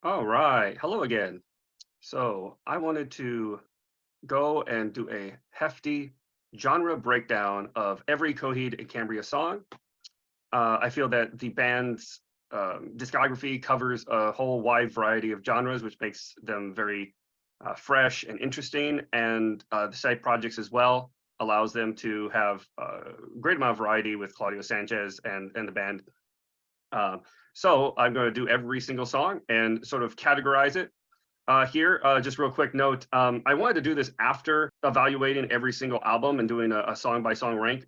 All right. Hello again. So I wanted to go and do a hefty genre breakdown of every Coheed and Cambria song. I feel that the band's discography covers a whole wide variety of genres, which makes them very fresh and interesting. And the side projects as well allows them to have a great amount of variety with Claudio Sanchez and the band. Uh, so I'm going to do every single song and sort of categorize it here. Just real quick note, I wanted to do this after evaluating every single album and doing a song by song rank,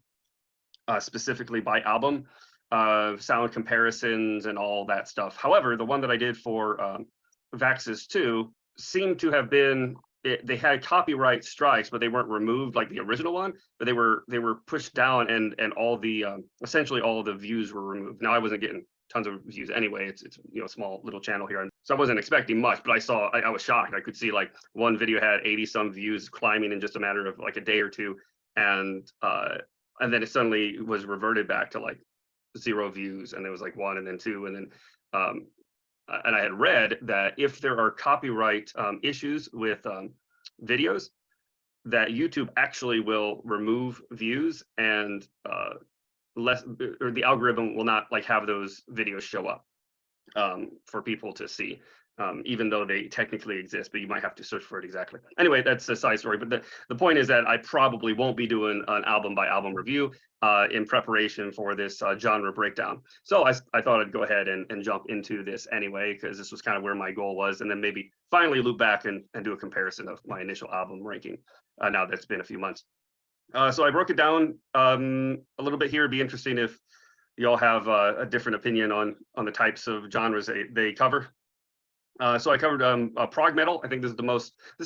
specifically by album, sound comparisons and all that stuff. However, the one that I did for Vaxxis 2 seemed to have been, they had copyright strikes, but they weren't removed like the original one, but they were pushed down and all the essentially all of the views were removed. Now I wasn't getting tons of views anyway. It's a small little channel here, and so I wasn't expecting much. But I was shocked. I could see like one video had 80 some views climbing in just a matter of like a day or two, and then it suddenly was reverted back to like 0 views, and there was like 1 and then 2 and then and I had read that if there are copyright issues with videos, that YouTube actually will remove views and less, or the algorithm will not like have those videos show up for people to see, even though they technically exist, but you might have to search for it exactly. Anyway, that's a side story. But the point is that I probably won't be doing an album by album review in preparation for this genre breakdown. So I thought I'd go ahead and jump into this anyway, because this was kind of where my goal was, and then maybe finally loop back and do a comparison of my initial album ranking now that's been a few months. So I broke it down a little bit here. It'd be interesting if you all have a different opinion on the types of genres they cover. So I covered prog metal. I think this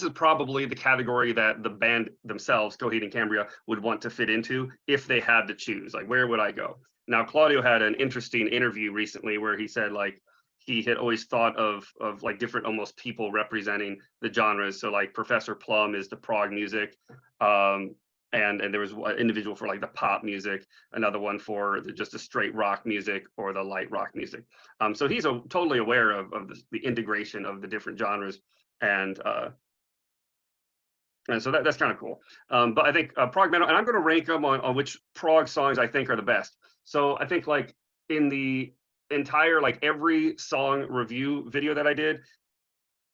is probably the category that the band themselves, Coheed and Cambria, would want to fit into if they had to choose. Like, where would I go? Now, Claudio had an interesting interview recently where he said like he had always thought of like different almost people representing the genres. So like Professor Plum is the prog music. And there was an individual for like the pop music, another one for just the straight rock music or the light rock music. So he's totally aware of the integration of the different genres, and so that's kind of cool. But I think prog metal, and I'm going to rank them on which prog songs I think are the best. So I think like in the entire like every song review video that I did,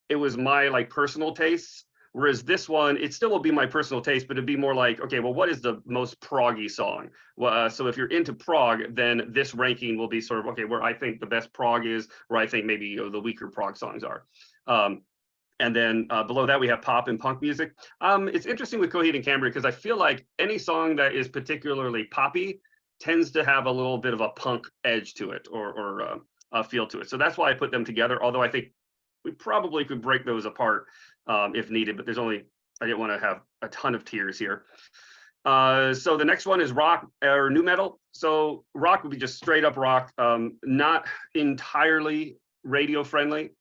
it was my like personal tastes. Whereas this one, it still will be my personal taste, but it'd be more like, okay, well, what is the most proggy song? Well, so if you're into prog, then this ranking will be sort of, okay, where I think the best prog is, where I think maybe the weaker prog songs are. And then below that, we have pop and punk music. It's interesting with Coheed and Cambria because I feel like any song that is particularly poppy tends to have a little bit of a punk edge to it or a feel to it. So that's why I put them together, although I think we probably could break those apart if needed, but I didn't want to have a ton of tiers here. So the next one is rock or nu metal. So rock would be just straight up rock, not entirely radio friendly,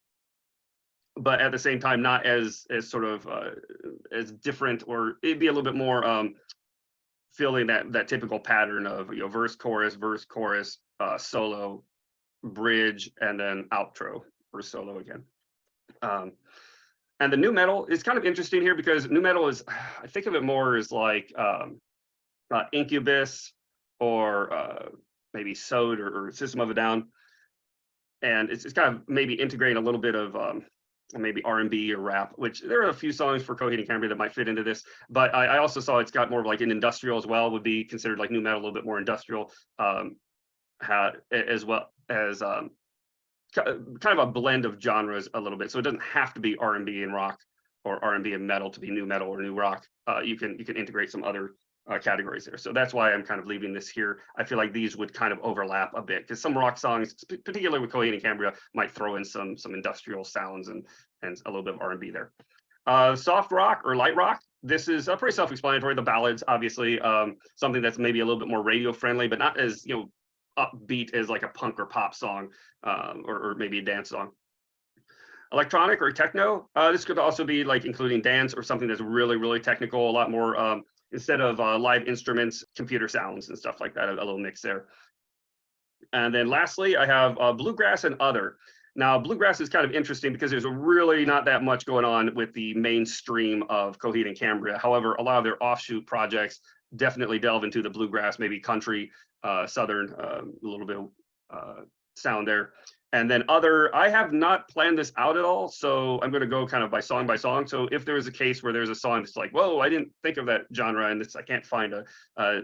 but at the same time, not as sort of as different, or it'd be a little bit more feeling that typical pattern of verse, chorus, solo, bridge, and then outro or solo again. And the nu metal is kind of interesting here because nu metal is, I think of it more as like Incubus or maybe Sode or System of a Down. And it's kind of maybe integrating a little bit of maybe R&B or rap, which there are a few songs for Coheed and Cambria that might fit into this. But I also saw it's got more of like an industrial as well, would be considered like nu metal, a little bit more industrial, as well as kind of a blend of genres a little bit. So it doesn't have to be R&B and rock or R&B and metal to be nu metal or nu rock. You can integrate some other categories there. So that's why I'm kind of leaving this here. I feel like these would kind of overlap a bit because some rock songs, particularly with Coheed and Cambria, might throw in some industrial sounds and a little bit of R&B there. Soft rock or light rock. This is pretty self-explanatory. The ballads, obviously, something that's maybe a little bit more radio friendly, but not as upbeat as like a punk or pop song, or maybe a dance song. Electronic or techno, this could also be like including dance or something that's really, really technical, a lot more, instead of live instruments, computer sounds and stuff like that, a little mix there. And then lastly, I have bluegrass and other. Now, bluegrass is kind of interesting because there's really not that much going on with the mainstream of Coheed and Cambria. However, a lot of their offshoot projects definitely delve into the bluegrass, maybe country, southern, a little bit sound there. And then I have not planned this out at all, so I'm going to go kind of by song by song. So if there is a case where there's a song that's like, whoa, I didn't think of that genre, and I can't find a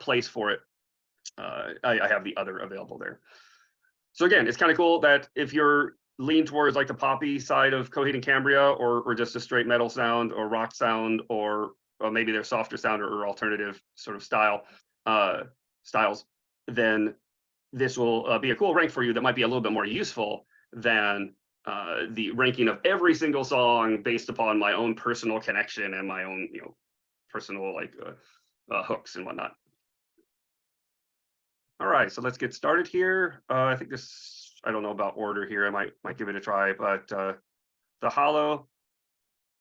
place for it, I have the other available there. So again, it's kind of cool that if you're lean towards like the poppy side of Coheed and Cambria, or just a straight metal sound or rock sound, or maybe their softer sound or alternative sort of styles, then this will be a cool rank for you that might be a little bit more useful than the ranking of every single song based upon my own personal connection and my own, personal like hooks and whatnot. All right, so let's get started here. I think this, I don't know about order here. I might give it a try, but the Hollow,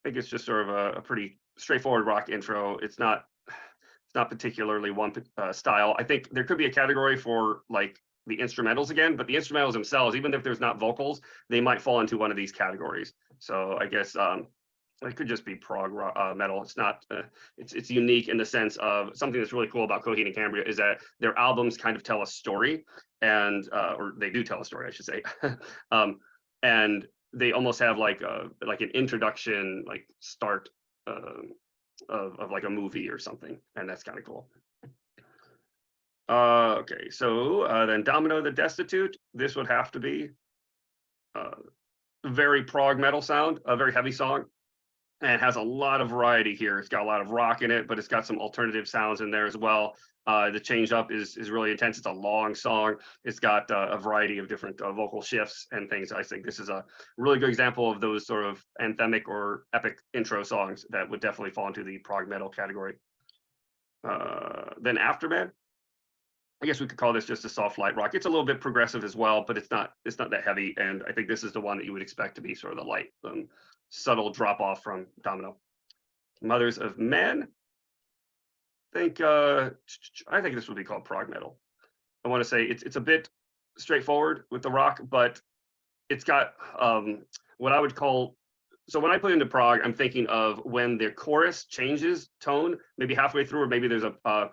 I think it's just sort of a pretty straightforward rock intro. It's not particularly one style. I think there could be a category for like the instrumentals again, but the instrumentals themselves, even if there's not vocals, they might fall into one of these categories. So I guess it could just be prog metal. It's not. It's unique in the sense of something that's really cool about Coheed and Cambria is that their albums kind of tell a story, and or they do tell a story, I should say, and they almost have like an introduction, like start of like a movie or something, and that's kind of cool. Okay, so then Domino the Destitute. This would have to be very prog metal sound, a very heavy song, and it has a lot of variety here. It's got a lot of rock in it, but it's got some alternative sounds in there as well. The change up is really intense. It's a long song. It's got a variety of different vocal shifts and things. I think this is a really good example of those sort of anthemic or epic intro songs that would definitely fall into the prog metal category. Then Afterman, I guess we could call this just a soft light rock. It's a little bit progressive as well, but it's not that heavy. And I think this is the one that you would expect to be sort of the light, subtle drop off from Domino. Mothers of Men. I think this would be called prog metal. I want to say it's a bit straightforward with the rock, but it's got what I would call. So when I put into prog, I'm thinking of when the chorus changes tone, maybe halfway through, or maybe there's a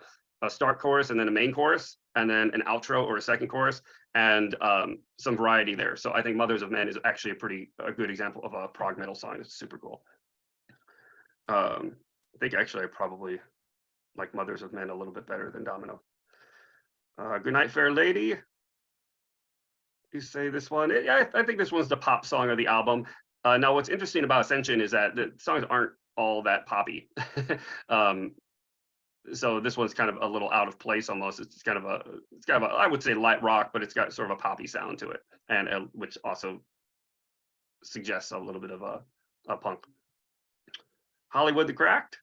start chorus and then a main chorus and then an outro or a second chorus, and some variety there. So I think Mothers of Men is actually a good example of a prog metal song. It's super cool. I think actually I probably like Mothers of Men a little bit better than Domino. Goodnight Fair Lady. You say this one? Yeah, I think this one's the pop song of the album. Now what's interesting about Ascension is that the songs aren't all that poppy. So this one's kind of a little out of place almost. It's kind of a I would say light rock, but it's got sort of a poppy sound to it, and which also suggests a little bit of a punk. Hollywood the Cracked.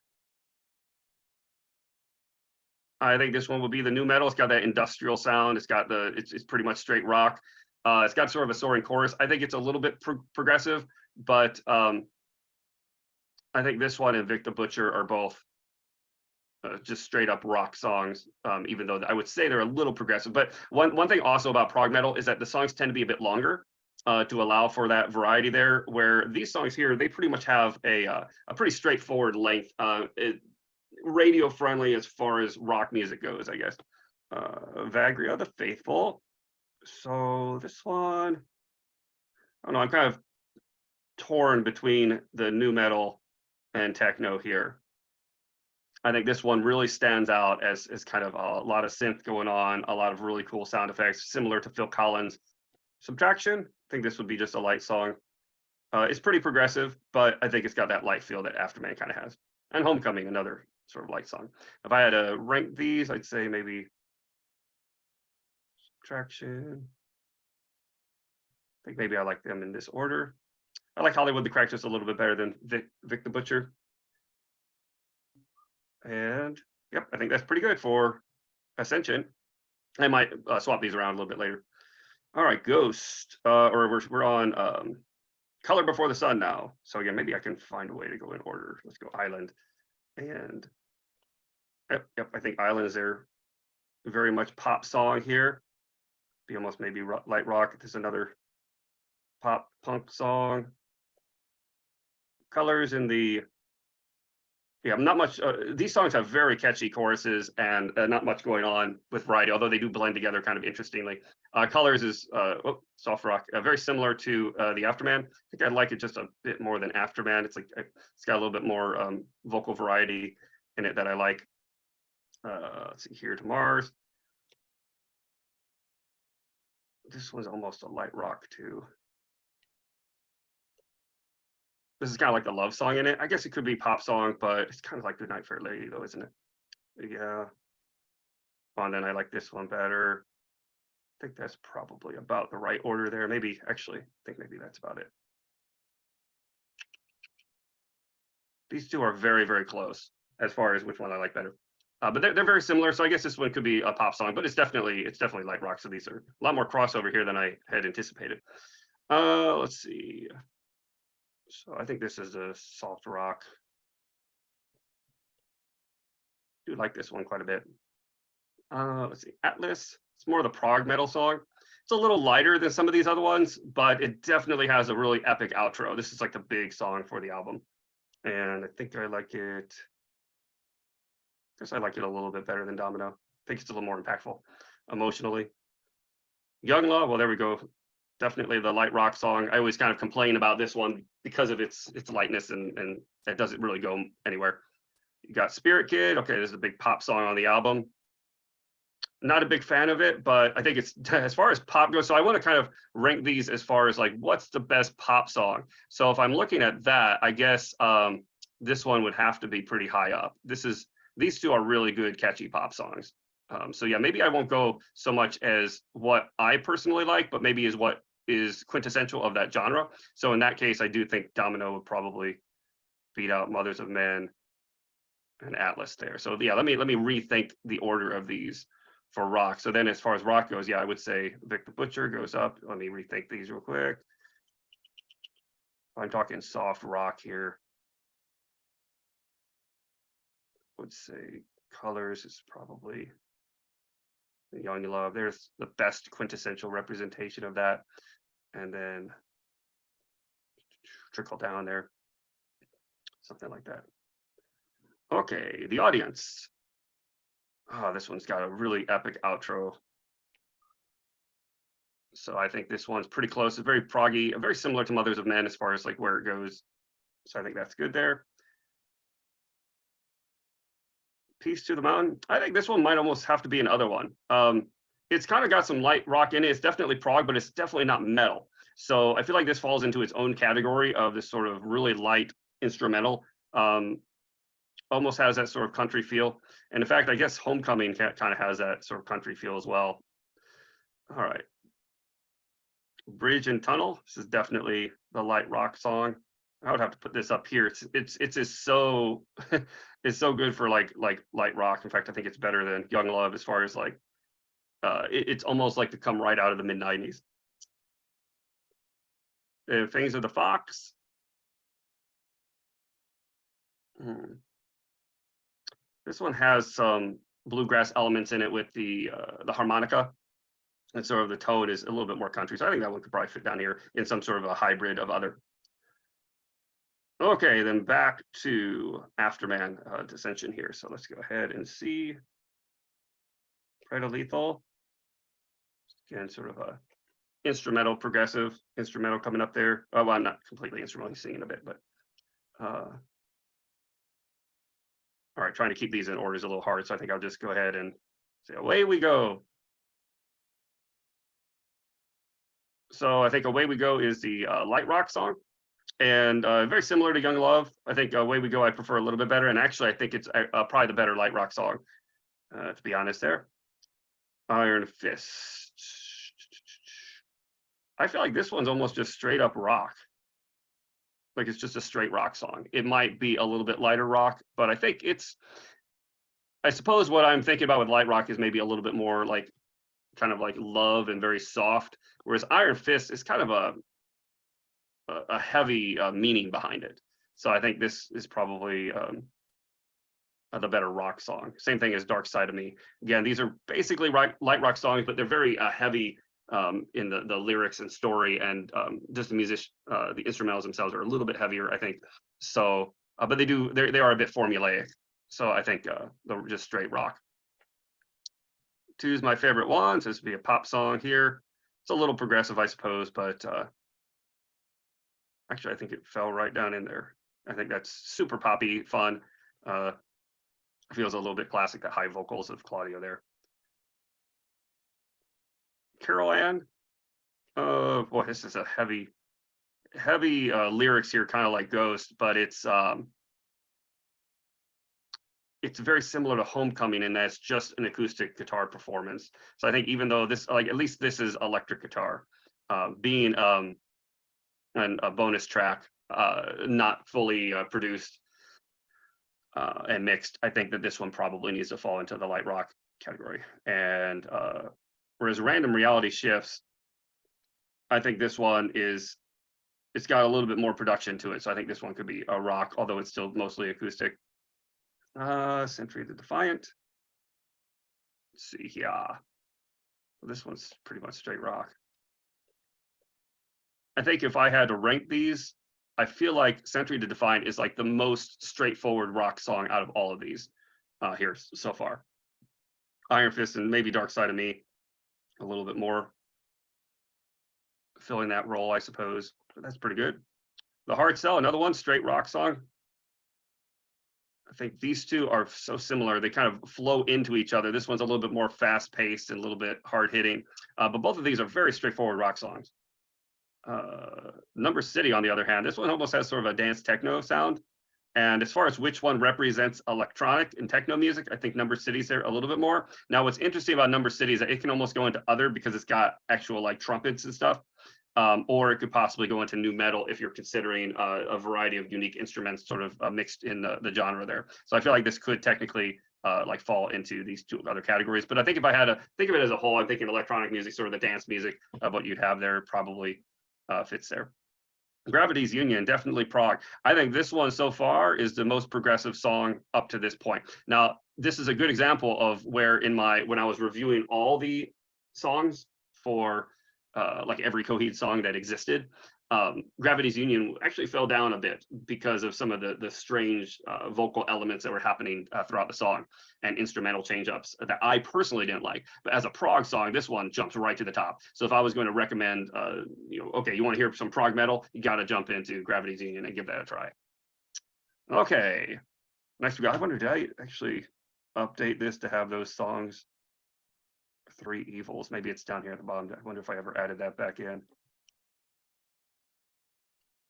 I think this one will be the new metal. It's got that industrial sound. It's got it's pretty much straight rock. It's got sort of a soaring chorus. I think it's a little bit progressive, but I think this one and Vic the Butcher are both just straight up rock songs, even though I would say they're a little progressive. But one thing also about prog metal is that the songs tend to be a bit longer to allow for that variety there, where these songs here, they pretty much have a pretty straightforward length, radio friendly as far as rock music goes, I guess. Vagria the Faithful. So this one, I don't know, I'm kind of torn between the new metal and techno here. I think this one really stands out as kind of a lot of synth going on, a lot of really cool sound effects, similar to Phil Collins. Subtraction, I think this would be just a light song. It's pretty progressive, but I think it's got that light feel that Afterman kind of has. And Homecoming, another sort of light song. If I had to rank these, I'd say maybe Subtraction. I think maybe I like them in this order. I like Hollywood the Crack just a little bit better than Vic the Butcher. And yep, I think that's pretty good for Ascension. I might swap these around a little bit later. All right, Ghost, or we're on Color Before the Sun now. So again, maybe I can find a way to go in order. Let's go Island, and yep, I think Island is their very much pop song here. Be almost maybe light rock. There's another pop punk song. Colors in the not much. These songs have very catchy choruses and not much going on with variety, although they do blend together kind of interestingly. Colors is soft rock, very similar to the Afterman. I think I like it just a bit more than Afterman. It's like it's got a little bit more vocal variety in it that I like. Let's see here to Mars. This one's almost a light rock too. This is kind of like the love song in it. I guess it could be pop song, but it's kind of like Good Night Fair Lady though, isn't it? Yeah. Oh, and then I like this one better. I think that's probably about the right order there. Maybe, actually, I think maybe that's about it. These two are very, very close as far as which one I like better. But they're very similar, so I guess this one could be a pop song, but it's definitely light rock. So these are a lot more crossover here than I had anticipated. Let's see. So I think this is a soft rock. I do like this one quite a bit. Let's see, Atlas. It's more of the prog metal song. It's a little lighter than some of these other ones, but it definitely has a really epic outro. This is like the big song for the album. And I think I like it. I guess I like it a little bit better than Domino. I think it's a little more impactful emotionally. Young Love, well, there we go. Definitely the light rock song. I always kind of complain about this one because of its lightness and it doesn't really go anywhere. You got Spirit Kid. Okay, this is a big pop song on the album. Not a big fan of it, but I think it's as far as pop goes. So I want to kind of rank these as far as like what's the best pop song. So if I'm looking at that, I guess this one would have to be pretty high up. These two are really good, catchy pop songs. So yeah, maybe I won't go so much as what I personally like, but maybe is what is quintessential of that genre. So in that case, I do think Domino would probably beat out Mothers of Men and Atlas there. So yeah, let me rethink the order of these for rock. So then as far as rock goes, yeah, I would say Vic the Butcher goes up. Let me rethink these real quick. I'm talking soft rock here. I would say Colors is probably Young Love. There's the best quintessential representation of that. And then trickle down there, something like that. Okay, the audience. Oh, this one's got a really epic outro. So I think this one's pretty close. It's very proggy, very similar to Mothers of Men as far as like where it goes. So I think that's good there. Peace to the Mountain. I think this one might almost have to be another one. It's kind of got some light rock in it. It's definitely prog, but it's definitely not metal. So I feel like this falls into its own category of this sort of really light instrumental. Almost has that sort of country feel. And in fact, I guess Homecoming kind of has that sort of country feel as well. All right. Bridge and Tunnel. This is definitely the light rock song. I would have to put this up here. It's so it's so good for like light rock. In fact, I think it's better than Young Love as far as like it's almost like to come right out of the mid-90s. Fangs of the Fox. This one has some bluegrass elements in it with the harmonica. And sort of the tone is a little bit more country. So I think that one could probably fit down here in some sort of a hybrid of other. Okay, then back to Afterman Dissension here. So let's go ahead and see. Predolethal. Again, sort of a instrumental, progressive instrumental coming up there. Oh, well, I'm not completely instrumentally singing a bit, but all right, trying to keep these in order is a little hard. So I think I'll just go ahead and say, away we go. So I think Away We Go is the light rock song, and very similar to Young Love. I think Away We Go I prefer a little bit better, and actually I think it's probably the better light rock song, to be honest there. Iron Fist. I feel like this one's almost just straight up rock. Like it's just a straight rock song. It might be a little bit lighter rock, but I think I suppose what I'm thinking about with light rock is maybe a little bit more like kind of like love and very soft, whereas Iron Fist is kind of a heavy meaning behind it. So I think this is probably the better rock song. Same thing as Dark Side of Me. Again, these are basically light rock songs, but they're very heavy in the lyrics and story, and just the the instrumentals themselves are a little bit heavier, I think. So, but they are a bit formulaic. So I think they're just straight rock. To use my favorite one, so this would be a pop song here. It's a little progressive, I suppose, but actually I think it fell right down in there. I think that's super poppy, fun. Feels a little bit classic, the high vocals of Claudio there. Carol Ann. Boy, this is a heavy lyrics here, kind of like Ghost, but it's very similar to Homecoming in that it's just an acoustic guitar performance. So I think even though this, like, at least this is electric guitar, being a bonus track, not fully produced and mixed, I think that this one probably needs to fall into the light rock category. And whereas Random Reality Shifts, I think this one it's got a little bit more production to it. So I think this one could be a rock, although it's still mostly acoustic. Century the Defiant. Let's see, yeah. Well, this one's pretty much straight rock. I think if I had to rank these, I feel like Century the Defiant is like the most straightforward rock song out of all of these here so far. Iron Fist and maybe Dark Side of Me, a little bit more filling that role, I suppose. But that's pretty good. The Hard Sell, another one, straight rock song. I think these two are so similar. They kind of flow into each other. This one's a little bit more fast paced and a little bit hard hitting, but both of these are very straightforward rock songs. Number City, on the other hand, this one almost has sort of a dance techno sound. And as far as which one represents electronic and techno music, I think Number City's there a little bit more. Now, what's interesting about Number City is that it can almost go into other because it's got actual like trumpets and stuff. Or it could possibly go into nu metal if you're considering a variety of unique instruments sort of mixed in the genre there. So I feel like this could technically like fall into these two other categories. But I think if I had to think of it as a whole, I'm thinking electronic music, sort of the dance music of what you'd have there probably fits there. Gravity's Union, definitely prog. I think this one so far is the most progressive song up to this point. Now, this is a good example of where when I was reviewing all the songs for like every Coheed song that existed, Gravity's Union actually fell down a bit because of some of the strange vocal elements that were happening throughout the song and instrumental change-ups that I personally didn't like. But as a prog song, this one jumps right to the top. So if I was going to recommend, okay, you want to hear some prog metal, you got to jump into Gravity's Union and give that a try. Okay, next we got, I wonder, did I actually update this to have those songs? Three Evils, maybe it's down here at the bottom. I wonder if I ever added that back in.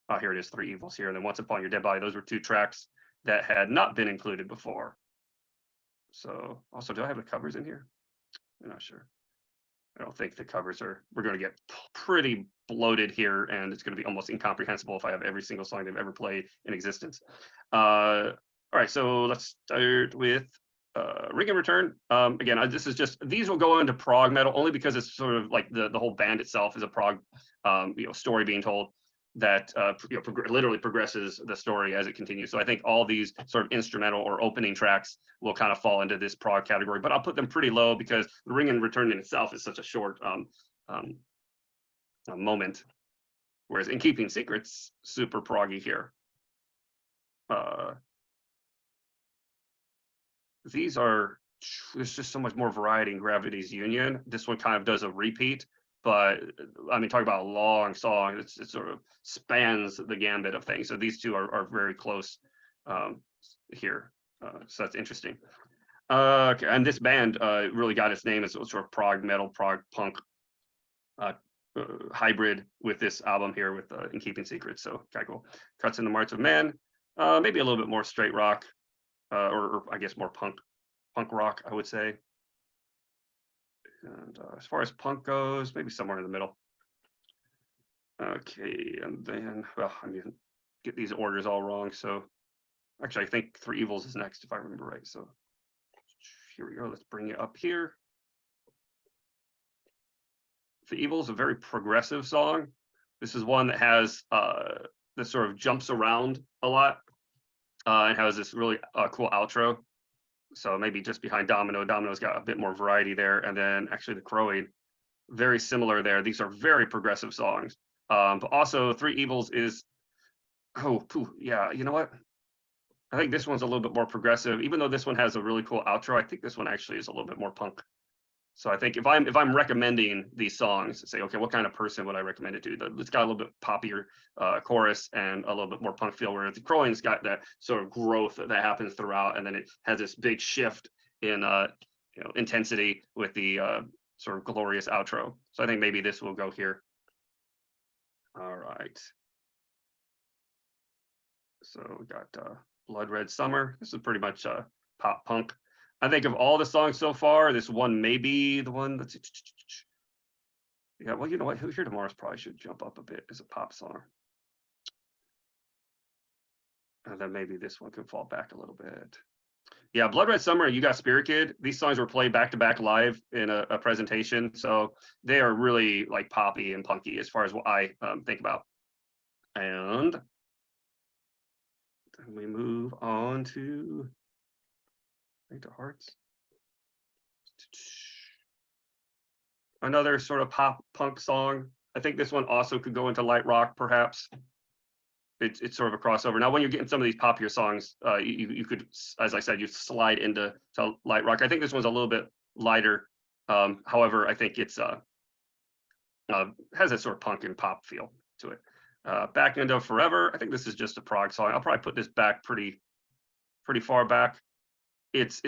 Oh, here it is, Three Evils here. And then Once Upon Your Dead Body, those were two tracks that had not been included before. So also, do I have the covers in here? I'm not sure. I don't think the covers we're going to get pretty bloated here, and it's going to be almost incomprehensible if I have every single song they've ever played in existence. All right, so let's start with Ring and Return. Again, this is just, these will go into prog metal only because it's sort of like the whole band itself is a prog story being told that literally progresses the story as it continues. So I think all these sort of instrumental or opening tracks will kind of fall into this prog category, but I'll put them pretty low because the Ring and Return in itself is such a short moment. Whereas In Keeping Secrets, super proggy here. There's just so much more variety in Gravity's Union. This one kind of does a repeat, but I mean, talk about a long song. It sort of spans the gambit of things. So these two are very close here. So that's interesting. Okay, and this band really got its name as sort of prog metal, prog punk hybrid with this album here with In Keeping Secrets. So kind of cool. Cuts in the March of Men, maybe a little bit more straight rock, or I guess more punk rock, I would say. And as far as punk goes, maybe somewhere in the middle. Okay, and then, well, I mean, get these orders all wrong. So actually, I think Three Evils is next, if I remember right. So here we go. Let's bring it up here. The Evil is a very progressive song. This is one that has that sort of jumps around a lot and has this really cool outro. So maybe just behind Domino. Domino's got a bit more variety there. And then actually the crowing very similar there. These are very progressive songs. But also Three Evils is, yeah, you know what? I think this one's a little bit more progressive, even though this one has a really cool outro. I think this one actually is a little bit more punk. So I think if I'm recommending these songs, say, okay, what kind of person would I recommend it to? It's got a little bit poppier chorus and a little bit more punk feel, where the Crowing's got that sort of growth that happens throughout, and then it has this big shift in intensity with the sort of glorious outro. So I think maybe this will go here. All right. So we got Blood Red Summer. This is pretty much pop punk. I think of all the songs so far, this one may be the one that's, yeah, well, you know what? Who Here Tomorrow's probably should jump up a bit as a pop song. And then maybe this one can fall back a little bit. Yeah, Blood Red Summer and You Got Spirit Kid, these songs were played back to back live in a presentation. So they are really like poppy and punky as far as what I think about. And then we move on to Hearts. Another sort of pop punk song. I think this one also could go into light rock, perhaps. It's sort of a crossover. Now, when you're getting some of these popular songs, you could, as I said, you slide into light rock. I think this one's a little bit lighter. However, I think it's has a sort of punk and pop feel to it. Back Into Forever. I think this is just a prog song. I'll probably put this back pretty far back. It's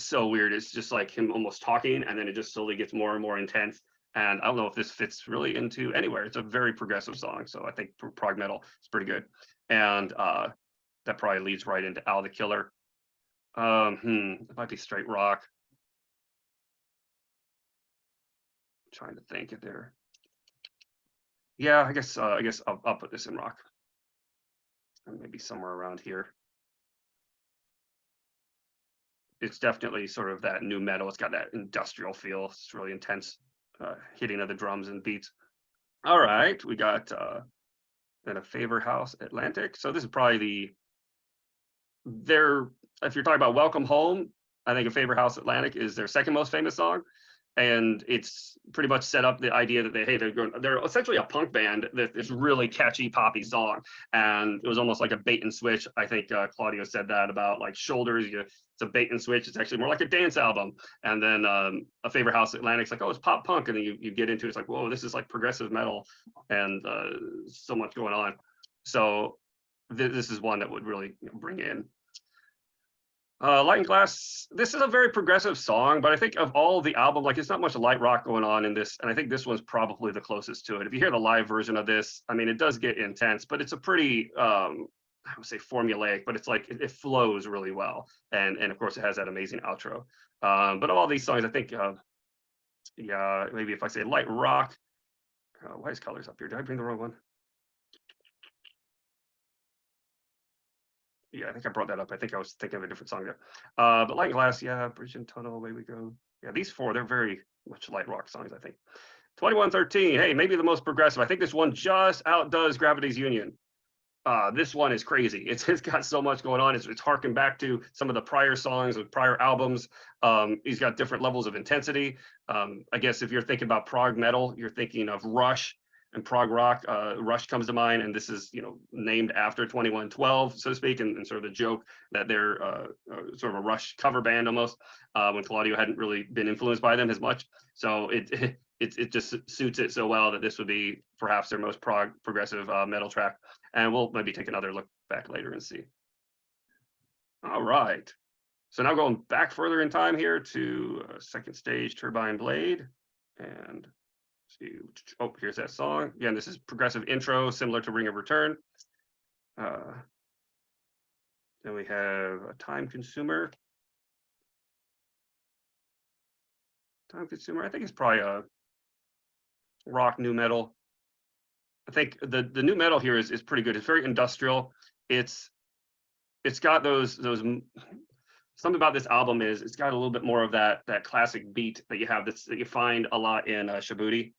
so weird. It's just like him almost talking, and then it just slowly gets more and more intense. And I don't know if this fits really into anywhere. It's a very progressive song, so I think prog metal is pretty good. And that probably leads right into Al the Killer. It might be straight rock. I'm trying to think if there. Yeah, I guess I'll put this in rock. And maybe somewhere around here. It's definitely sort of that new metal. It's got that industrial feel. It's really intense hitting of the drums and beats. All right, we got then A Favor House Atlantic. So this is probably if you're talking about Welcome Home, I think A Favor House Atlantic is their second most famous song. And it's pretty much set up the idea that they're essentially a punk band that this really catchy poppy song, and it was almost like a bait and switch. I think Claudio said that about like Shoulders. It's a bait and switch. It's actually more like a dance album. And then A Favor House Atlantic's like, oh, it's pop punk, and then you get into it, it's like, whoa, this is like progressive metal, and so much going on. So this is one that would really bring in. Light and Glass, this is a very progressive song, but I think of all the album, like, it's not much light rock going on in this, and I think this one's probably the closest to it. If you hear the live version of this, I mean, it does get intense, but it's a pretty, I would say formulaic, but it's like, it flows really well. And of course, it has that amazing outro. But all these songs, I think, yeah, maybe if I say light rock, why is Colors up here? Did I bring the wrong one? Yeah, I think I brought that up. I think I was thinking of a different song there. But Light and Glass, yeah, Bridge and Tunnel, Away We Go. Yeah, these four, they're very much light rock songs, I think. 2113, hey, maybe the most progressive. I think this one just outdoes Gravity's Union. This one is crazy. It's got so much going on. It's harking back to some of the prior songs of prior albums. He's got different levels of intensity. I guess if you're thinking about prog metal, you're thinking of Rush and prog rock. Rush comes to mind, and this is named after 2112, so to speak, and sort of the joke that they're sort of a Rush cover band almost, when Claudio hadn't really been influenced by them as much. So it just suits it so well that this would be perhaps their most progressive metal track. And we'll maybe take another look back later and see. All right. So now going back further in time here to Second Stage, Turbine Blade. And see, oh, here's that song. Again, this is progressive intro, similar to Ring of Return. Then we have a Time Consumer. Time Consumer, I think it's probably a rock new metal. I think the new metal here is pretty good. It's very industrial. It's got those something about this album is it's got a little bit more of that classic beat that you have that you find a lot in Shabuti,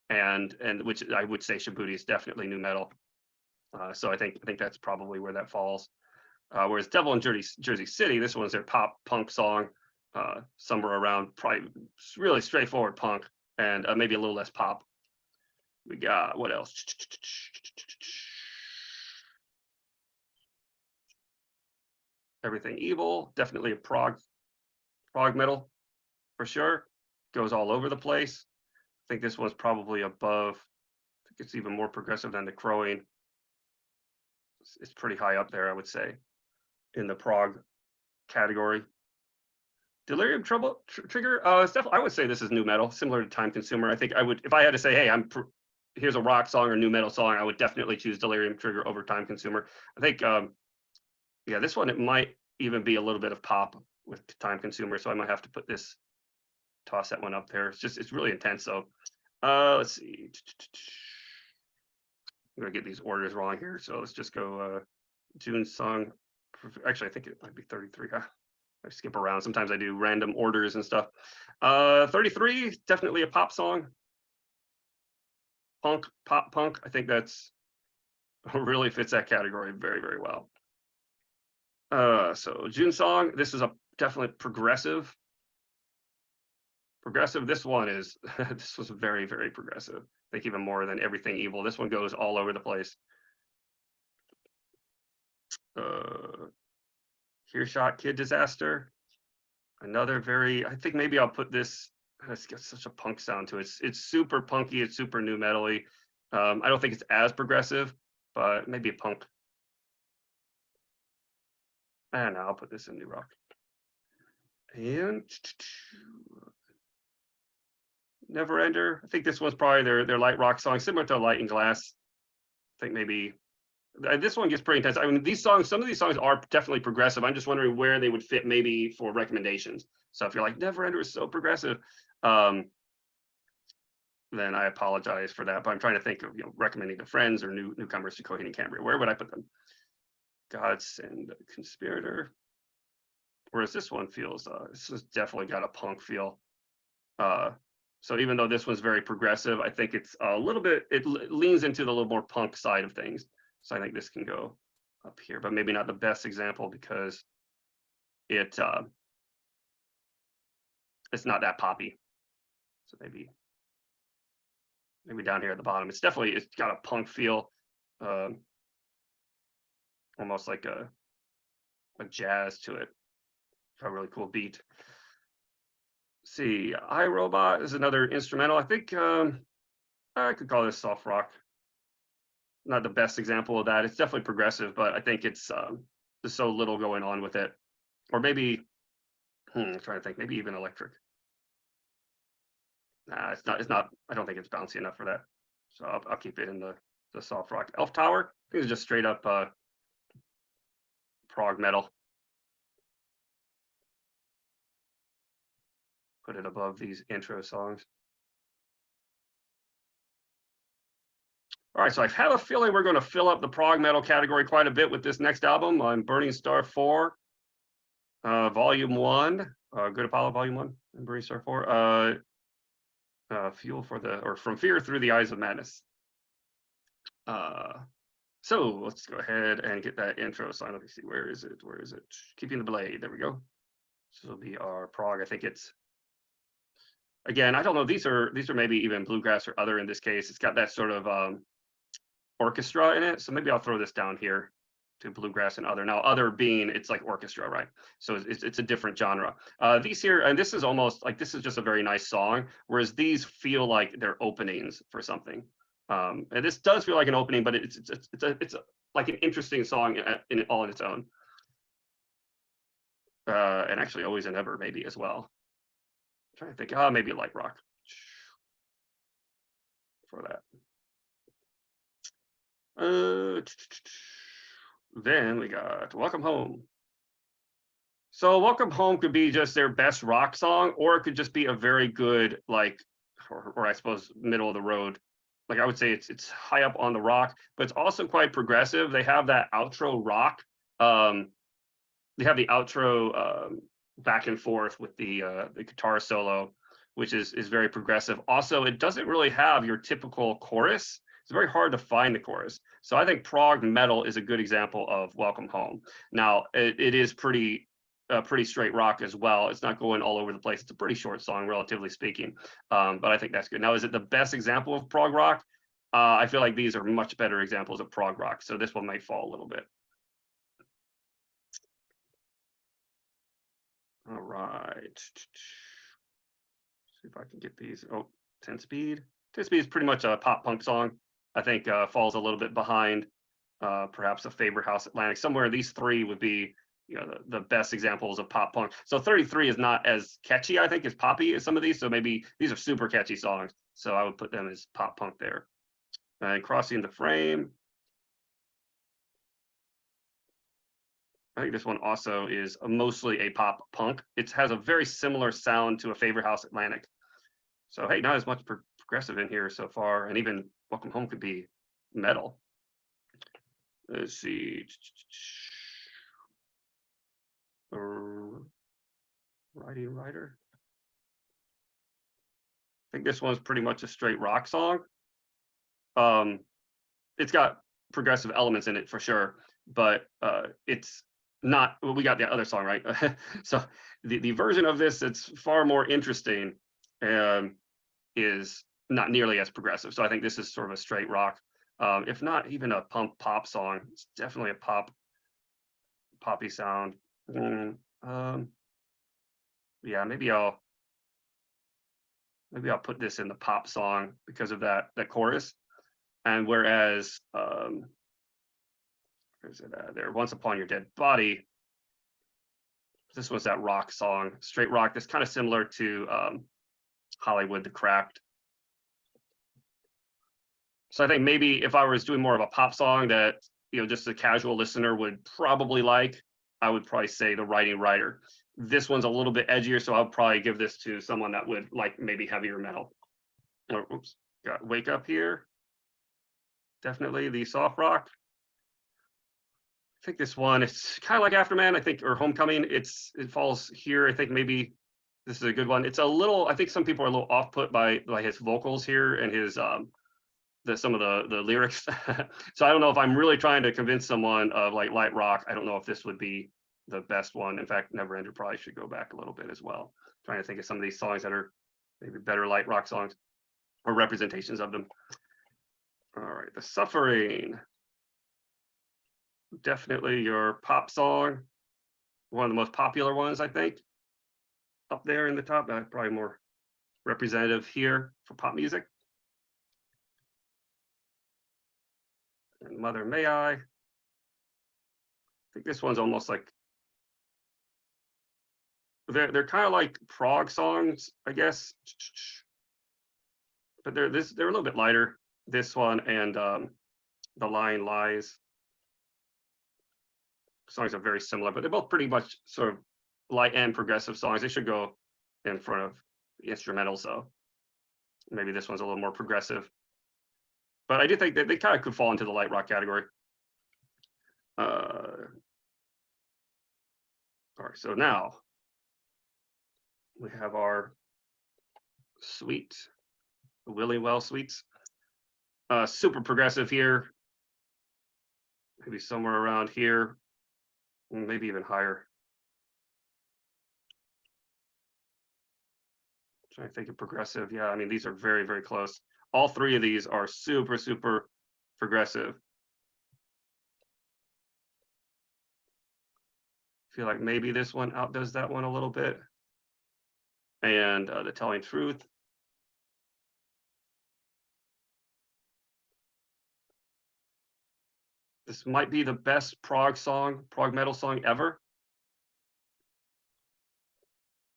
and which I would say Shabuti is definitely new metal. So I think that's probably where that falls. Whereas Devil in Jersey City, this one's their pop punk song, somewhere around probably really straightforward punk. and maybe a little less pop. We got, what else? Everything Evil, definitely a prog metal for sure. Goes all over the place. I think this one's probably above. I think it's even more progressive than the Crowing. It's pretty high up there, I would say, in the prog category. Delirium Trigger. It's definitely, I would say this is new metal, similar to Time Consumer. I think I would, if I had to say, hey, here's a rock song or new metal song, I would definitely choose Delirium Trigger over Time Consumer. I think, yeah, this one, it might even be a little bit of pop with Time Consumer, so I might have to toss that one up there. It's really intense. So let's see. I'm gonna get these orders wrong here, so let's just go June song. Actually, I think it might be 33. I skip around. Sometimes I do random orders and stuff. 33, definitely a pop song. Pop punk. I think that's really fits that category very, very well. So June song. This is definitely progressive. This one is this was very, very progressive. I think even more than Everything Evil. This one goes all over the place. Earshot Kid Disaster. Another very, I think maybe I'll put this, it's got such a punk sound to it. It's super punky, it's super new metal-y. I don't think it's as progressive, but maybe a punk. And I'll put this in new rock. And Neverender. I think this one's probably their light rock song, similar to Light and Glass. I think maybe this one gets pretty intense. I mean, these songs, some of these songs are definitely progressive. I'm just wondering where they would fit maybe for recommendations. So if you're like, Neverender is so progressive, then I apologize for that. But I'm trying to think of recommending to friends or newcomers to Coheed and Cambria. Where would I put them? Godsend Conspirator. Whereas this one feels, this has definitely got a punk feel. So even though this one's very progressive, I think it's a little bit, it leans into the little more punk side of things. So I think this can go up here, but maybe not the best example because it's not that poppy. So maybe down here at the bottom, it's got a punk feel, almost like a jazz to it. A really cool beat. See, iRobot is another instrumental. I think I could call this soft rock. Not the best example of that. It's definitely progressive, but I think it's there's so little going on with it. Or maybe, I'm trying to think, maybe even electric. Nah, it's not. I don't think it's bouncy enough for that. So I'll keep it in the soft rock. Elf Tower, I think it's just straight up prog metal. Put it above these intro songs. All right, so I have a feeling we're going to fill up the prog metal category quite a bit with this next album on Burning Star 4, Volume 1, Good Apollo Volume 1, and Burning Star 4, Fuel for or From Fear Through the Eyes of Madness. So let's go ahead and get that intro song. Let me see, where is it? Keeping the Blade, there we go. This will be our prog. I think it's, again, I don't know, these are maybe even bluegrass or other in this case. It's got that sort of orchestra in it. So maybe I'll throw this down here to bluegrass and other. Now, other being, it's like orchestra, right? So it's a different genre. These here, and this is almost like, this is just a very nice song, whereas these feel like they're openings for something. And this does feel like an opening, but it's like an interesting song all in its own. And actually Always and Ever maybe as well. I'm trying to think, maybe light rock for that. Then we got Welcome Home. So Welcome Home could be just their best rock song, or it could just be a very good, like, or I suppose middle of the road. Like I would say it's high up on the rock, but it's also quite progressive. They have that outro rock. They have the outro back and forth with the guitar solo, which is very progressive. Also, it doesn't really have your typical chorus. It's very hard to find the chorus. So I think Prog Metal is a good example of Welcome Home. Now, it is pretty pretty straight rock as well. It's not going all over the place. It's a pretty short song, relatively speaking. But I think that's good. Now, is it the best example of prog rock? I feel like these are much better examples of prog rock. So this one might fall a little bit. All right. See if I can get these. Oh, 10 speed. 10 speed is pretty much a pop punk song. I think falls a little bit behind perhaps a Favorite House Atlantic. Somewhere these three would be, you know, the best examples of pop punk. So 33 is not as catchy, I think, as poppy as some of these. So maybe these are super catchy songs. So I would put them as pop punk there. And Crossing the Frame. I think this one also is mostly a pop punk. It has a very similar sound to a Favorite House Atlantic. So hey, not as much progressive in here so far, and even Welcome Home could be metal. Let's see. Writing Writer. I think this one's pretty much a straight rock song. It's got progressive elements in it for sure, but it's not. Well, we got the other song, right? So the version of this that's far more interesting is not nearly as progressive. So I think this is sort of a straight rock, if not even a pop song. It's definitely a poppy sound. Yeah, maybe I'll put this in the pop song because of that chorus. And whereas where's it at there? Once Upon Your Dead Body. This was that rock song, straight rock. That's kind of similar to Hollywood, The Cracked. So I think maybe if I was doing more of a pop song that, you know, just a casual listener would probably like, I would probably say The Writing Writer. This one's a little bit edgier, so I'll probably give this to someone that would like maybe heavier metal. Or, oops, got Wake Up here. Definitely the soft rock. I think this one, it's kind of like Afterman, I think, or Homecoming. It falls here. I think maybe this is a good one. It's a little, I think some people are a little off put by his vocals here and his some of the lyrics. So I don't know if I'm really trying to convince someone of like light rock. I don't know if this would be the best one. In fact, Never Ender probably should go back a little bit as well. Trying to think of some of these songs that are maybe better light rock songs or representations of them. All right, The Suffering. Definitely your pop song. One of the most popular ones, I think. Up there in the top, probably more representative here for pop music. And Mother May I think this one's almost like, they're kind of like prog songs, I guess. But they're a little bit lighter, this one and The Lying Lies. Songs are very similar, but they're both pretty much sort of light and progressive songs. They should go in front of the instrumental, so maybe this one's a little more progressive. But I do think that they kind of could fall into the light rock category. All right, so now we have our suite, the Willie Well suites. Super progressive here. Maybe somewhere around here. Maybe even higher. I'm trying to think of progressive. Yeah, I mean, these are very, very close. All three of these are super, super progressive. I feel like maybe this one outdoes that one a little bit. And The Telling Truth. This might be the best prog metal song ever.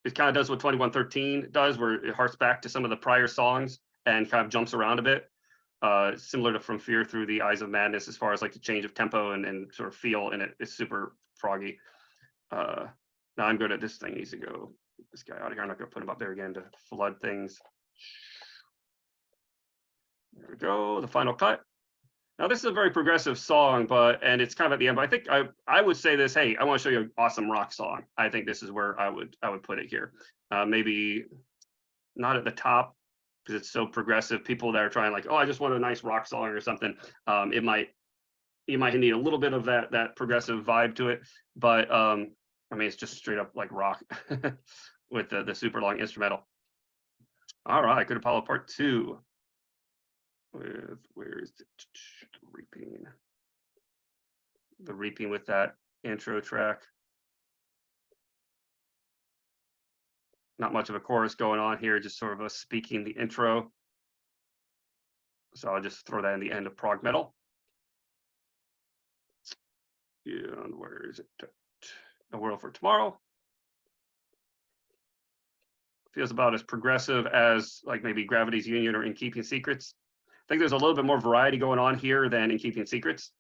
It kind of does what 2113 does, where it harks back to some of the prior songs and kind of jumps around a bit. Similar to From Fear Through the Eyes of Madness, as far as like the change of tempo and sort of feel in it. It's super proggy. Now I'm good at this thing. Needs to go. This guy out of here. I'm not going to put him up there again to flood things. There we go. The Final Cut. Now this is a very progressive song, and it's kind of at the end. But I think I would say this. Hey, I want to show you an awesome rock song. I think this is where I would put it here. Maybe not at the top because it's so progressive. People that are trying like, oh, I just want a nice rock song or something. You might need a little bit of that progressive vibe to it. But I mean, it's just straight up like rock with the super long instrumental. All right, Good Apollo Part 2. With where is the reaping? The reaping with that intro track. Not much of a chorus going on here, just sort of us speaking the intro. So I'll just throw that in the end of Prog Metal. And where is it? A World for Tomorrow. Feels about as progressive as like maybe Gravity's Union or In Keeping Secrets. I think there's a little bit more variety going on here than In Keeping Secrets,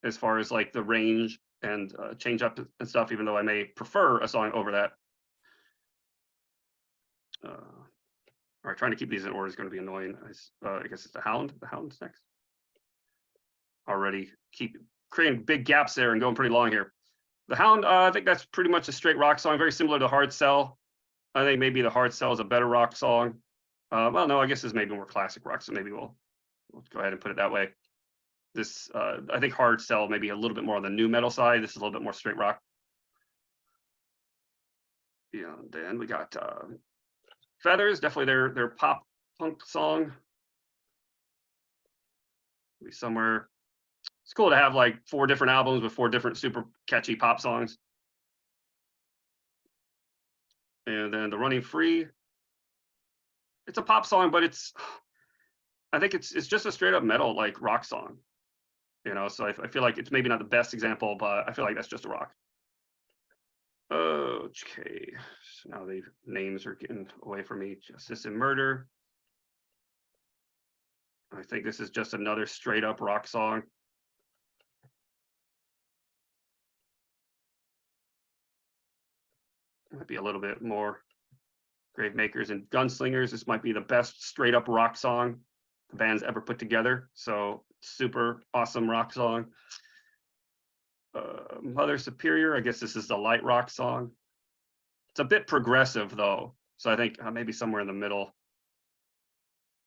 as far as like the range and change up and stuff, even though I may prefer a song over that. All right, trying to keep these in order is going to be annoying. I guess it's the Hound. The Hound's next. Already keep creating big gaps there and going pretty long here. The Hound, I think that's pretty much a straight rock song, very similar to Hard Sell. I think maybe the Hard Sell is a better rock song. Well, no, I guess it's maybe more classic rock, so maybe we'll go ahead and put it that way. This, I think Hard Sell maybe a little bit more on the new metal side. This is a little bit more straight rock. Yeah, and then we got Feathers, definitely their pop punk song. Be somewhere. It's cool to have like 4 different albums with 4 different super catchy pop songs. And then The Running Free. It's a pop song, but I think it's just a straight up metal like rock song. You know, so I feel like it's maybe not the best example, but I feel like that's just a rock. Okay, so now the names are getting away from me. Justice and Murder. I think this is just another straight up rock song. Might be a little bit more. Gravemakers and Gunslingers. This might be the best straight up rock song the band's ever put together. So super awesome rock song. Mother Superior, I guess this is the light rock song. It's a bit progressive though, so I think maybe somewhere in the middle.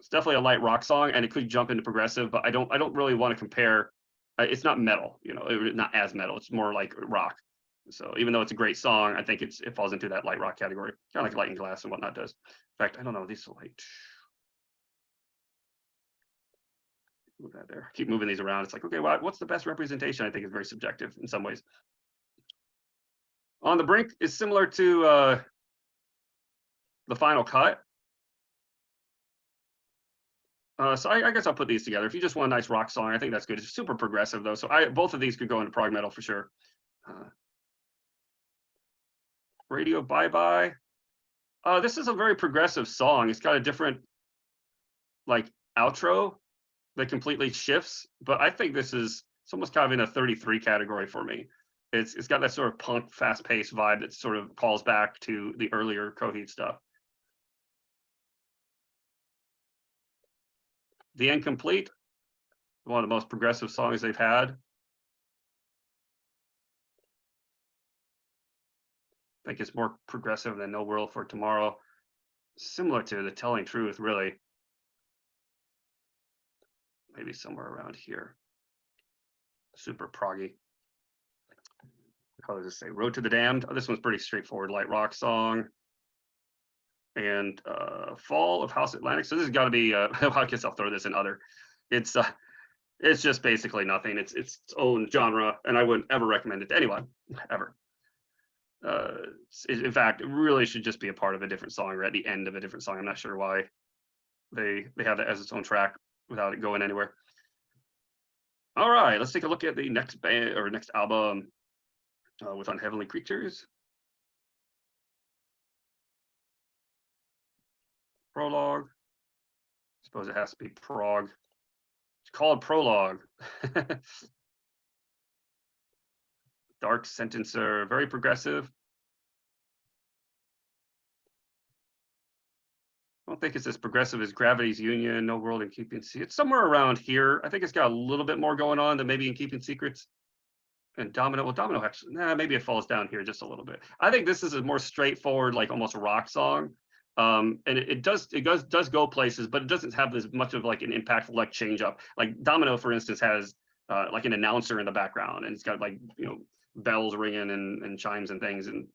It's definitely a light rock song, and it could jump into progressive, but I don't really want to compare. It's not metal, you know, not as metal. It's more like rock. So even though it's a great song, I think it falls into that light rock category, kind of like Light and Glass and whatnot does. In fact, I don't know, these are light. Move that there. Keep moving these around. It's like, okay, well, what's the best representation? I think is very subjective in some ways. On the Brink is similar to The Final Cut. So I guess I'll put these together. If you just want a nice rock song, I think that's good. It's super progressive though, so both of these could go into prog metal for sure. Radio Bye Bye. This is a very progressive song. It's got a different like outro that completely shifts, but I think it's almost kind of in a 33 category for me. It's got that sort of punk, fast-paced vibe that sort of calls back to the earlier Coheed stuff. The Incomplete, one of the most progressive songs they've had. I think it's more progressive than No World for Tomorrow. Similar to The Telling Truth, really. Maybe somewhere around here. Super proggy. How does it say? Road to the Damned. Oh, this one's pretty straightforward, light rock song. And Fall of House Atlantic. So this has got to be. I guess I'll throw this in other. It's just basically nothing. It's its own genre, and I wouldn't ever recommend it to anyone ever. In fact, it really should just be a part of a different song or at the end of a different song. I'm not sure why they have that as its own track without it going anywhere. All right, let's take a look at the next band or next album with Unheavenly Creatures. Prologue. I suppose it has to be Prog. It's called Prologue. Dark Sentencer, very progressive. I don't think it's as progressive as Gravity's Union, No World in Keeping Secrets. It's somewhere around here. I think it's got a little bit more going on than maybe In Keeping Secrets. And Domino, well, Domino actually, maybe it falls down here just a little bit. I think this is a more straightforward, like almost rock song. And it does go places, but it doesn't have as much of like an impactful like change up. Like Domino, for instance, has like an announcer in the background, and it's got like bells ringing and chimes and things, and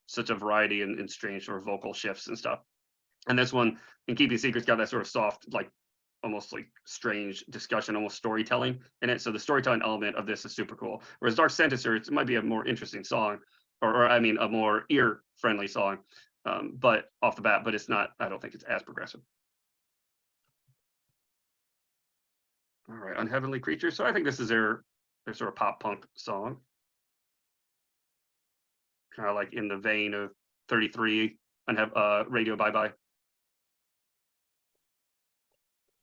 such a variety and strange sort of vocal shifts and stuff. And this one, in Keeping Secrets, got that sort of soft, like almost like strange discussion, almost storytelling in it. So the storytelling element of this is super cool. Whereas Dark Sentencer, it might be a more interesting song, or I mean, a more ear-friendly song, but off the bat, but it's not. I don't think it's as progressive. All right, Unheavenly Creatures. So I think this is their sort of pop punk song, kind of like in the vein of 33 and have Radio Bye Bye.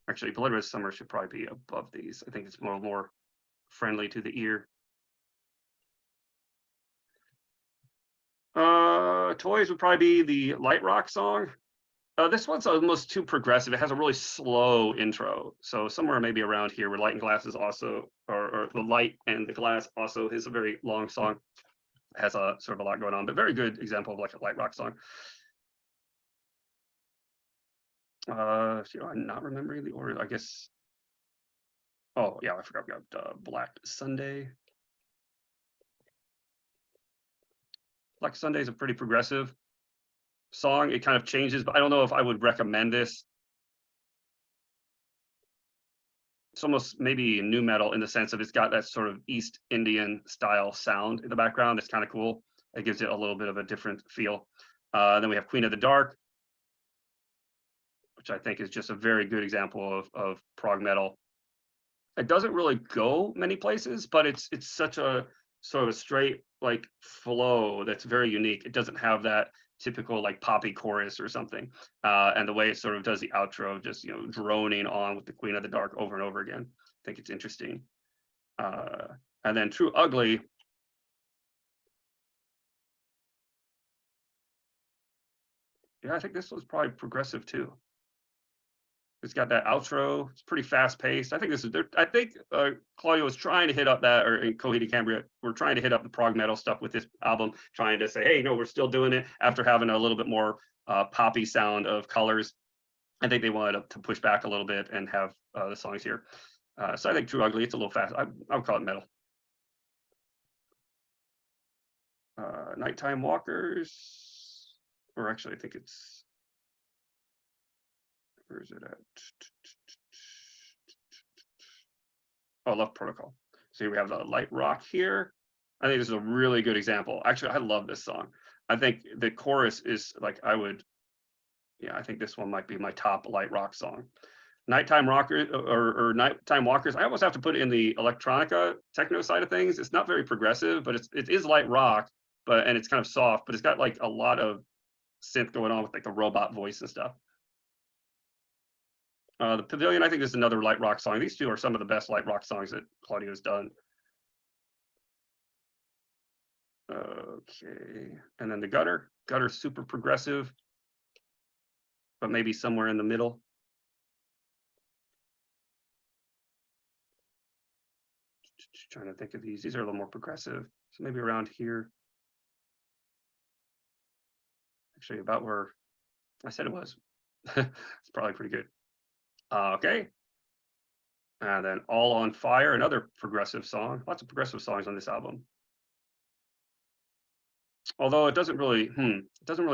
Actually, Blood Summer should probably be above these. I think it's more friendly to the ear. Toys would probably be the Light Rock song. This one's almost too progressive. It has a really slow intro. So somewhere maybe around here where Light and Glass is also, or the Light and the Glass also is a very long song. It has a sort of a lot going on, but very good example of like a Light Rock song. I'm not remembering the order, I guess. Oh yeah, I forgot we got Black Sunday. Black Sunday is a pretty progressive song. It kind of changes, but I don't know if I would recommend this. It's almost maybe nu metal in the sense of it's got that sort of East Indian style sound in the background. It's kind of cool. It gives it a little bit of a different feel. Then we have Queen of the Dark, which I think is just a very good example of prog metal. It doesn't really go many places, but it's such a sort of a straight like flow that's very unique. It doesn't have that typical like poppy chorus or something, and the way it sort of does the outro, just droning on with the Queen of the Dark over and over again. I think it's interesting. And then True Ugly. Yeah, I think this was probably progressive too. It's got that outro. It's pretty fast paced. I think this is. I think Claudio was trying to hit up that, or Coheed and Cambria were trying to hit up the prog metal stuff with this album, trying to say, hey, no, we're still doing it after having a little bit more poppy sound of Colors. I think they wanted to push back a little bit and have the songs here. So I think True Ugly, it's a little fast. I would call it metal. Nighttime Walkers, or actually, I think it's. Where is it at? Oh, Love Protocol. So we have the Light Rock here. I think this is a really good example. Actually, I love this song. I think the chorus is like, I think this one might be my top Light Rock song. Nighttime Rockers or Nighttime Walkers, I almost have to put it in the electronica techno side of things. It's not very progressive, but it is light rock, and it's kind of soft, but it's got like a lot of synth going on with like the robot voice and stuff. The Pavilion, I think, is another light rock song. These two are some of the best light rock songs that Claudio's done. Okay, and then the Gutter. Gutter, super progressive, but maybe somewhere in the middle. Just trying to think of these. These are a little more progressive, so maybe around here. Actually, about where I said it was. It's probably pretty good. Okay. And then All on Fire, another progressive song. Lots of progressive songs on this album. Although it doesn't really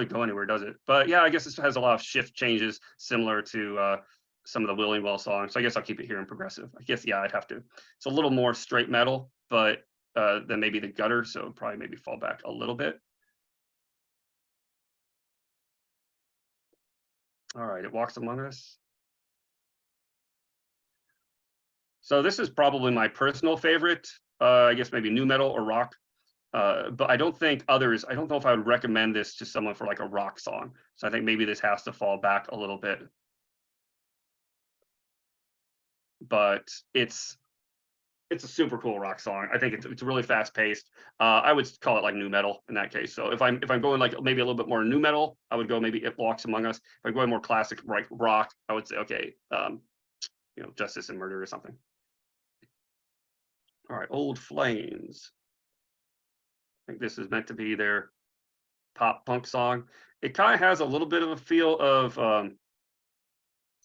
go anywhere, does it? But yeah, I guess this has a lot of shift changes similar to some of the Willingwell songs. So I guess I'll keep it here in progressive. I guess, yeah, I'd have to. It's a little more straight metal, but than maybe the Gutter, so probably maybe fall back a little bit. All right, It Walks Among Us. So this is probably my personal favorite. I guess maybe nu metal or rock. But I don't know if I would recommend this to someone for like a rock song. So I think maybe this has to fall back a little bit. But it's a super cool rock song. I think it's really fast paced. I would call it like nu metal in that case. So if I'm going like maybe a little bit more nu metal, I would go maybe It Walks Among Us. If I'm going more classic like rock, I would say okay, Justice and Murder or something. All right, Old Flames. I think this is meant to be their pop punk song. It kind of has a little bit of a feel of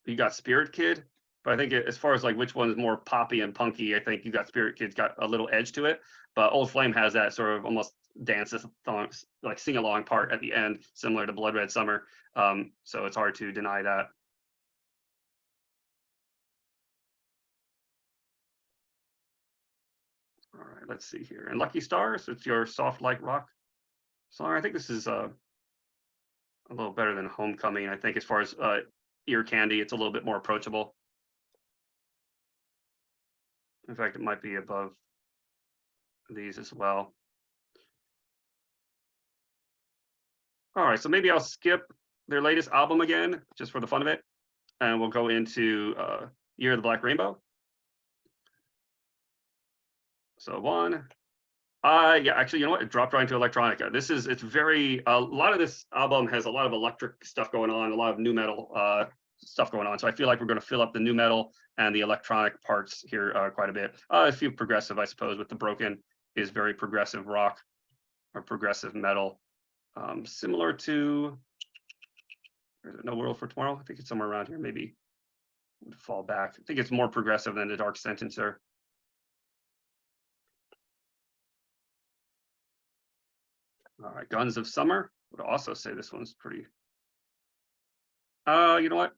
you got Spirit Kid But I think as far as like which one is more poppy and punky, I think you got Spirit Kids got a little edge to it, but Old Flame has that sort of almost dances like sing along part at the end, similar to Blood Red Summer. So it's hard to deny that. All right, let's see here. And Lucky Stars, it's your soft light rock song. I think this is a little better than Homecoming. I think as far as ear candy, it's a little bit more approachable. In fact, it might be above these as well. All right, so maybe I'll skip their latest album again, just for the fun of it, and we'll go into Year of the Black Rainbow. So one, yeah, actually, you know what? It dropped right into electronica. It's very, a lot of this album has a lot of electric stuff going on, a lot of nu metal stuff going on. So I feel like we're going to fill up the nu metal and the electronic parts here quite a bit. A few progressive, I suppose, with the Broken is very progressive rock or progressive metal. Similar to, No World for Tomorrow. I think it's somewhere around here, maybe would fall back. I think it's more progressive than the Dark Sentencer. All right, Guns of Summer. Would also say this one's pretty. You know what?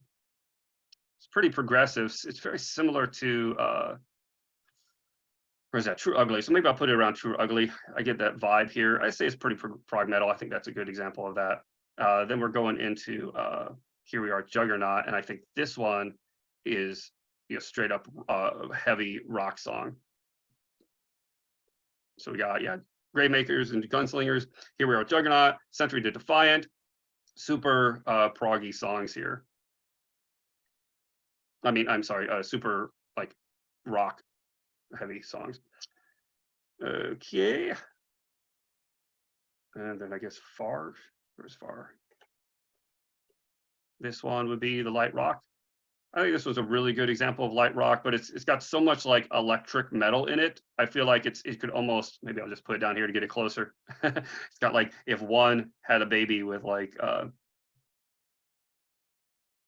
It's pretty progressive. It's very similar to where's that? True Ugly. So maybe I'll put it around True Ugly. I get that vibe here. I say it's pretty prog metal. I think that's a good example of that. Then we're going into Here We Are, Juggernaut, and I think this one is straight up heavy rock song. So we got Graymakers and Gunslingers. Here We Are, Juggernaut, Century to Defiant. Super proggy songs here. I mean, I'm sorry, super like rock heavy songs. Okay. And then I guess Far. Where's Far? This one would be the light rock. I think this was a really good example of light rock, but it's got so much like electric metal in it. I feel like it could almost, maybe I'll just put it down here to get it closer. It's got like if one had a baby with like I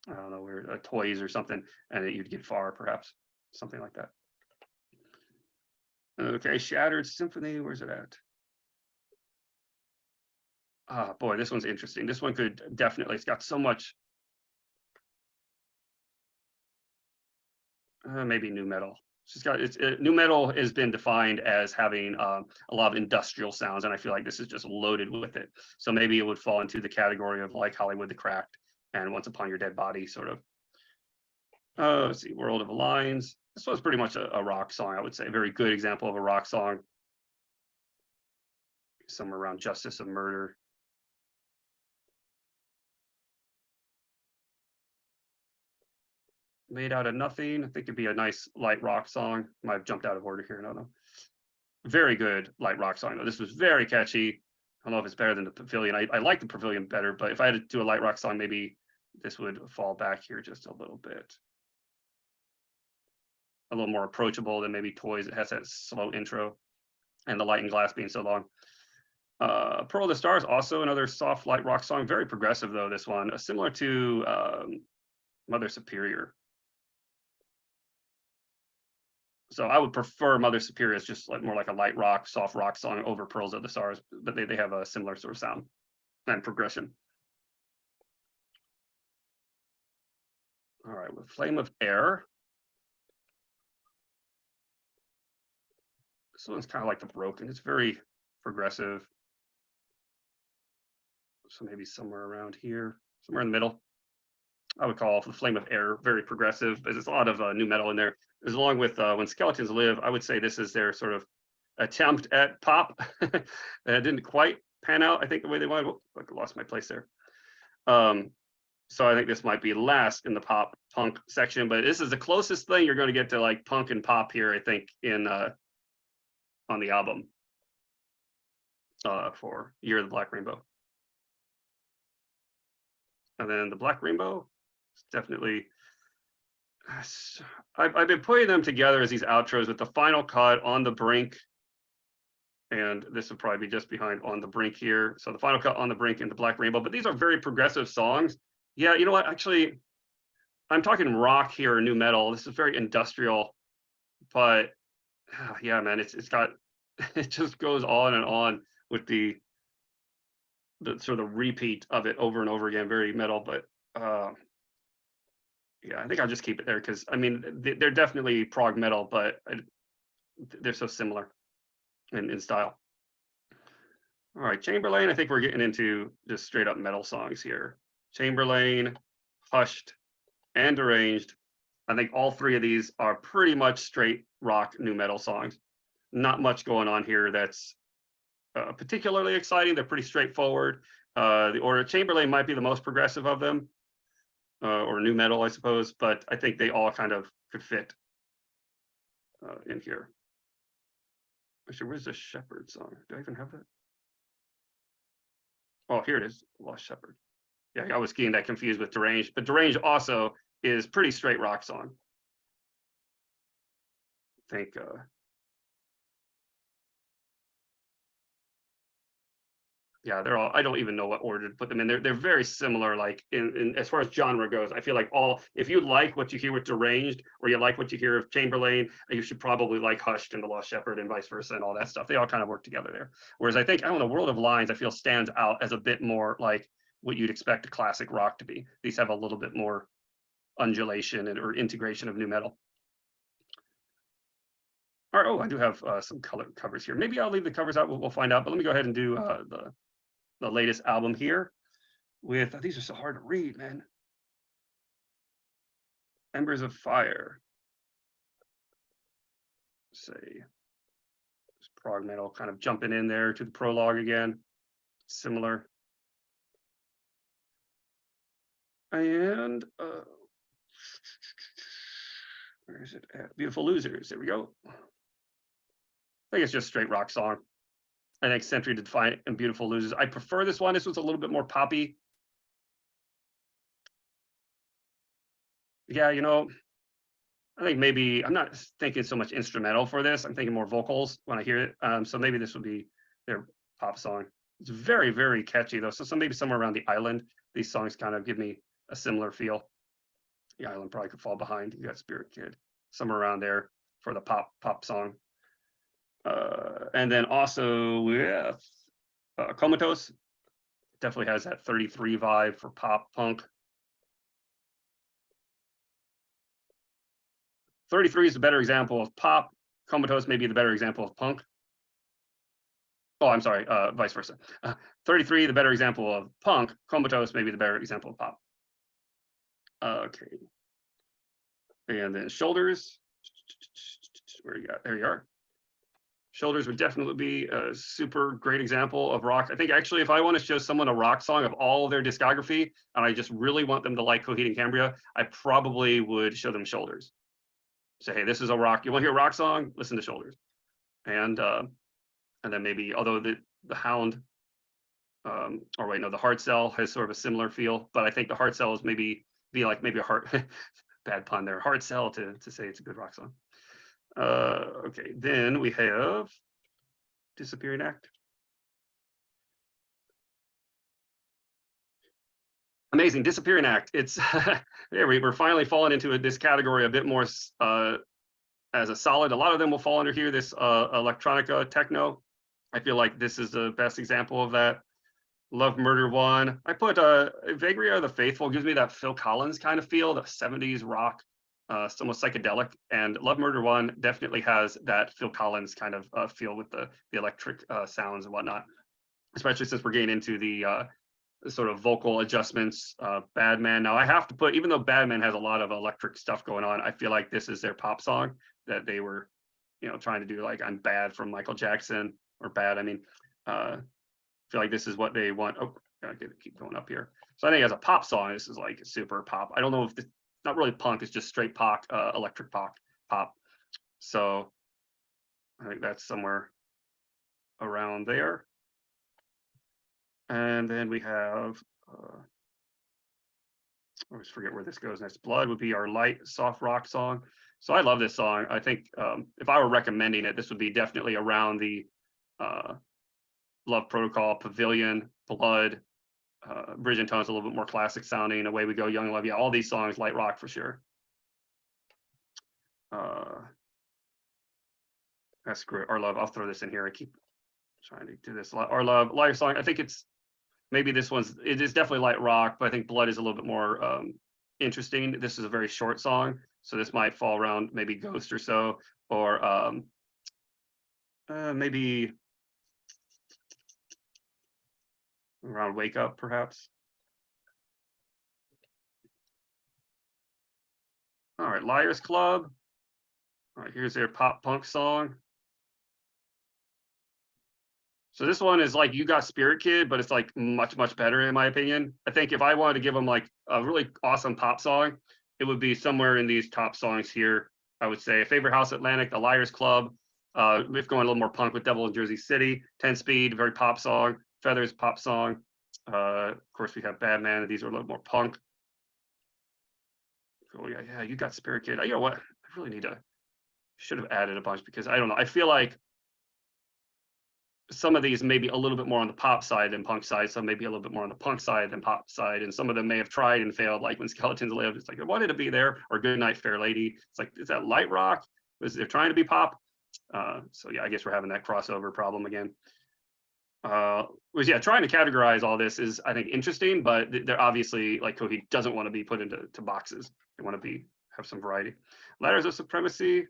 don't know, where toys or something, and you'd get Far, perhaps something like that. Okay, Shattered Symphony. Where's it at? Ah, boy, this one's interesting. This one could definitely. It's got so much. Maybe nu metal. Nu metal has been defined as having a lot of industrial sounds, and I feel like this is just loaded with it. So maybe it would fall into the category of like Hollywood the Cracked and Once Upon Your Dead Body, sort of. Let's see, World of Lines. This was pretty much a rock song, I would say. A very good example of a rock song. Somewhere around Justice of Murder. Made Out of Nothing. I think it'd be a nice light rock song. Might have jumped out of order here. No. Very good light rock song, though. This was very catchy. I don't know if it's better than the Pavilion. I like the Pavilion better, but if I had to do a light rock song, maybe this would fall back here just a little bit. A little more approachable than maybe Toys. It has that slow intro and the light and glass being so long. Pearl of the Stars, also another soft light rock song. Very progressive, though, this one. Similar to Mother Superior. So I would prefer Mother Superior as just like more like a light rock, soft rock song over Pearls of the Stars, but they have a similar sort of sound and progression. All right, with Flame of Air. This one's kind of like the Broken. It's very progressive. So maybe somewhere around here, somewhere in the middle. I would call the Flame of Air very progressive, but there's a lot of nu metal in there. As along with When Skeletons Live, I would say this is their sort of attempt at pop. It didn't quite pan out, I think, the way they wanted. Oh, I lost my place there. So I think this might be last in the pop punk section, but this is the closest thing you're going to get to like punk and pop here, I think, in on the album for Year of the Black Rainbow. And then the Black Rainbow, definitely. I've been putting them together as these outros with the Final Cut, On the Brink, and this would probably be just behind On the Brink here. So the Final Cut, On the Brink, and the Black Rainbow. But these are very progressive songs. Yeah, you know what? Actually, I'm talking rock here or new metal. This is very industrial, but yeah, man, it's got it just goes on and on with the sort of repeat of it over and over again. Very metal, but yeah, I think I'll just keep it there because I mean they're definitely prog metal, but they're so similar in style. All right, Chamberlain. I think we're getting into just straight up metal songs here. Chamberlain, Hushed, and Deranged. I think all three of these are pretty much straight rock new metal songs. Not much going on here that's particularly exciting. They're pretty straightforward. The order Chamberlain might be the most progressive of them, or new metal, I suppose, but I think they all kind of could fit in here. Actually, where's the Shepherd song? Do I even have that? Oh, here it is, Lost Shepherd. Yeah, I was getting that confused with Deranged, but Deranged also is pretty straight rock song. I think yeah, they're all, I don't even know what order to put them in. They're very similar, like in as far as genre goes. I feel like all, if you like what you hear with Deranged or you like what you hear of Chamberlain, you should probably like Hushed and the Lost Shepherd and vice versa and all that stuff. They all kind of work together there. Whereas I think, I don't know, World of Lines, I feel stands out as a bit more like what you'd expect a classic rock to be. These have a little bit more undulation or integration of new metal. All right, oh, I do have some color covers here. Maybe I'll leave the covers out. We'll find out. But let me go ahead and do the latest album here with, these are so hard to read, man. Embers of Fire. Say, it's prog metal, kind of jumping in there to the prologue again. Similar. And where is it at? Beautiful Losers. There we go. I think it's just straight rock song. I think Century to Define and Beautiful Losers. I prefer this one. This one's a little bit more poppy. Yeah, you know, I think maybe I'm not thinking so much instrumental for this. I'm thinking more vocals when I hear it. So maybe this would be their pop song. It's very, very catchy though. So maybe somewhere around the island, these songs kind of give me a similar feel. The island probably could fall behind. You got Spirit Kid, somewhere around there for the pop song. And then also with Comatose, definitely has that 33 vibe for pop punk. 33 is a better example of pop. Comatose may be the better example of punk. Oh, I'm sorry, vice versa. 33, the better example of punk. Comatose may be the better example of pop. Okay. And then Shoulders. Where you got? There you are. Shoulders would definitely be a super great example of rock. I think actually, if I want to show someone a rock song of all of their discography, and I just really want them to like Coheed and Cambria, I probably would show them Shoulders. Say, hey, this is a rock. You want to hear a rock song? Listen to Shoulders. And then maybe, although the Hound, or wait, no, the Heart Cell has sort of a similar feel, but I think the Heart Cell is maybe a heart, bad pun there, Heart Cell to say it's a good rock song. Okay, then we have Disappearing Act. Amazing, Disappearing Act. It's there. We're finally falling into this category a bit more as a solid. A lot of them will fall under here. This electronica techno. I feel like this is the best example of that. Love Murder One. I put Vagary of the Faithful gives me that Phil Collins kind of feel, the 70s rock. It's almost psychedelic, and Love Murder One definitely has that Phil Collins kind of feel with the electric sounds and whatnot, especially since we're getting into the sort of vocal adjustments. Bad Man. Now I have to put, even though Bad Man has a lot of electric stuff going on, I feel like this is their pop song that they were, trying to do, like I'm Bad from Michael Jackson, or Bad. I mean, I feel like this is what they want. Oh, gotta keep going up here. So I think as a pop song, this is like super pop. I don't know if this, not really punk, it's just straight pop, electric pop. So I think that's somewhere around there. And then we have, I always forget where this goes next. Blood would be our light, soft rock song. So I love this song. I think if I were recommending it, this would be definitely around the Love Protocol, Pavilion, Blood, Bridge and Tone's a little bit more classic sounding. Away We Go, Young Love. Yeah, all these songs, light rock for sure. That's great. Our Love. I'll throw this in here. I keep trying to do this. Our Love, Liar Song. I think it's maybe this one's. It is definitely light rock, but I think Blood is a little bit more interesting. This is a very short song, so this might fall around maybe Ghost or so, or maybe around Wake Up, perhaps. All right, Liars Club. All right, here's their pop punk song. So this one is like You Got Spirit Kid, but it's like much, much better in my opinion. I think if I wanted to give them like a really awesome pop song, it would be somewhere in these top songs here. I would say Favorite House Atlantic, The Liars Club. If going a little more punk with Devil in Jersey City, 10 Speed, very pop song. Feathers, pop song. Of course, we have Bad Man. These are a little more punk. Oh yeah, You Got Spirit Kid. You know what? I really need to. Should have added a bunch because I don't know. I feel like some of these may be a little bit more on the pop side than punk side, some maybe a little bit more on the punk side than pop side, and some of them may have tried and failed, like When Skeletons Live. It's like I wanted to be there, or Good Night, Fair Lady. It's like, is that light rock? Was they're trying to be pop? So yeah, I guess we're having that crossover problem again. Trying to categorize all this is, I think, interesting, but they're obviously like Coheed doesn't want to be put into boxes. They want to have some variety. Ladders of Supremacy.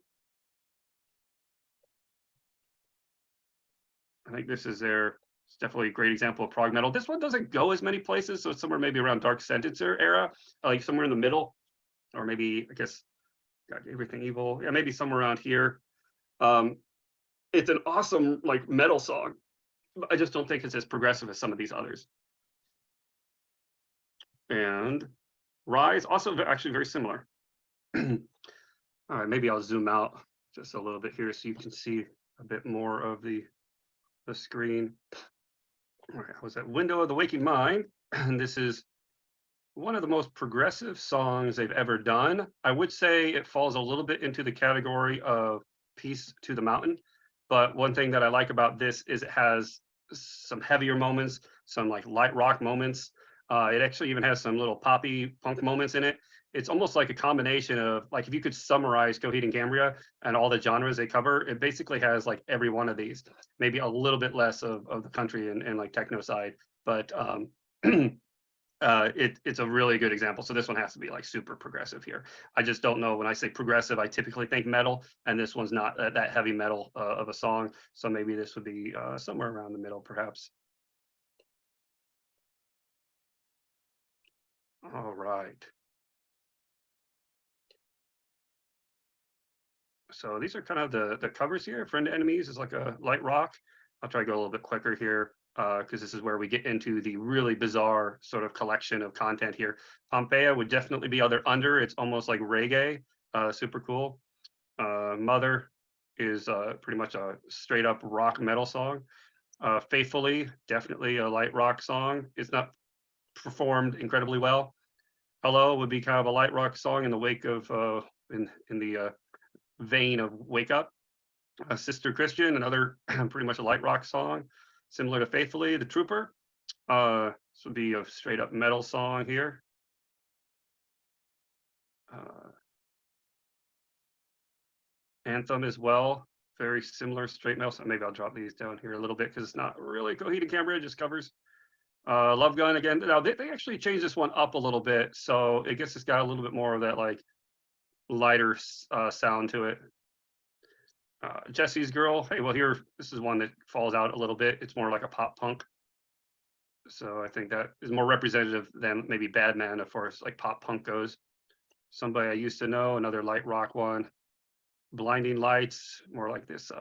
I think this is it's definitely a great example of prog metal. This one doesn't go as many places, so it's somewhere maybe around Dark Sentencer era, like somewhere in the middle, or maybe, I guess, God, Everything Evil. Yeah, maybe somewhere around here. It's an awesome like metal song. I just don't think it's as progressive as some of these others. And Rise, also actually very similar. All right, maybe I'll zoom out just a little bit here so you can see a bit more of the screen. All right, was that Window of the Waking Mind? And this is one of the most progressive songs they've ever done. I would say it falls a little bit into the category of Peace to the Mountain. But one thing that I like about this is it has some heavier moments, some like light rock moments. It actually even has some little poppy punk moments in it. It's almost like a combination of, like, if you could summarize Coheed and Cambria and all the genres they cover, it basically has like every one of these, maybe a little bit less of the country and like techno side, but it's a really good example. So this one has to be like super progressive here. I just don't know, when I say progressive, I typically think metal, and this one's not that heavy metal of a song. So maybe this would be somewhere around the middle, perhaps. All right. So these are kind of the covers here. Friend to Enemies is like a light rock. I'll try to go a little bit quicker here because this is where we get into the really bizarre sort of collection of content here. Pompeia would definitely be under. It's almost like reggae, super cool. Mother is pretty much a straight up rock metal song. Faithfully, definitely a light rock song. It's not performed incredibly well. Hello would be kind of a light rock song in the wake of in the vein of Wake Up. Sister Christian, another pretty much a light rock song, similar to Faithfully. The Trooper, this would be a straight up metal song here. Anthem as well, very similar straight metal. So maybe I'll drop these down here a little bit because it's not really Coheed and Cambria, just covers. Love Gun again. Now they actually changed this one up a little bit, so it gets, it's got a little bit more of that like lighter sound to it. Jesse's Girl. Hey, well, here, this is one that falls out a little bit. It's more like a pop punk. So I think that is more representative than maybe Bad Man, as far as like pop punk goes. Somebody I Used to Know, another light rock one. Blinding Lights, more like this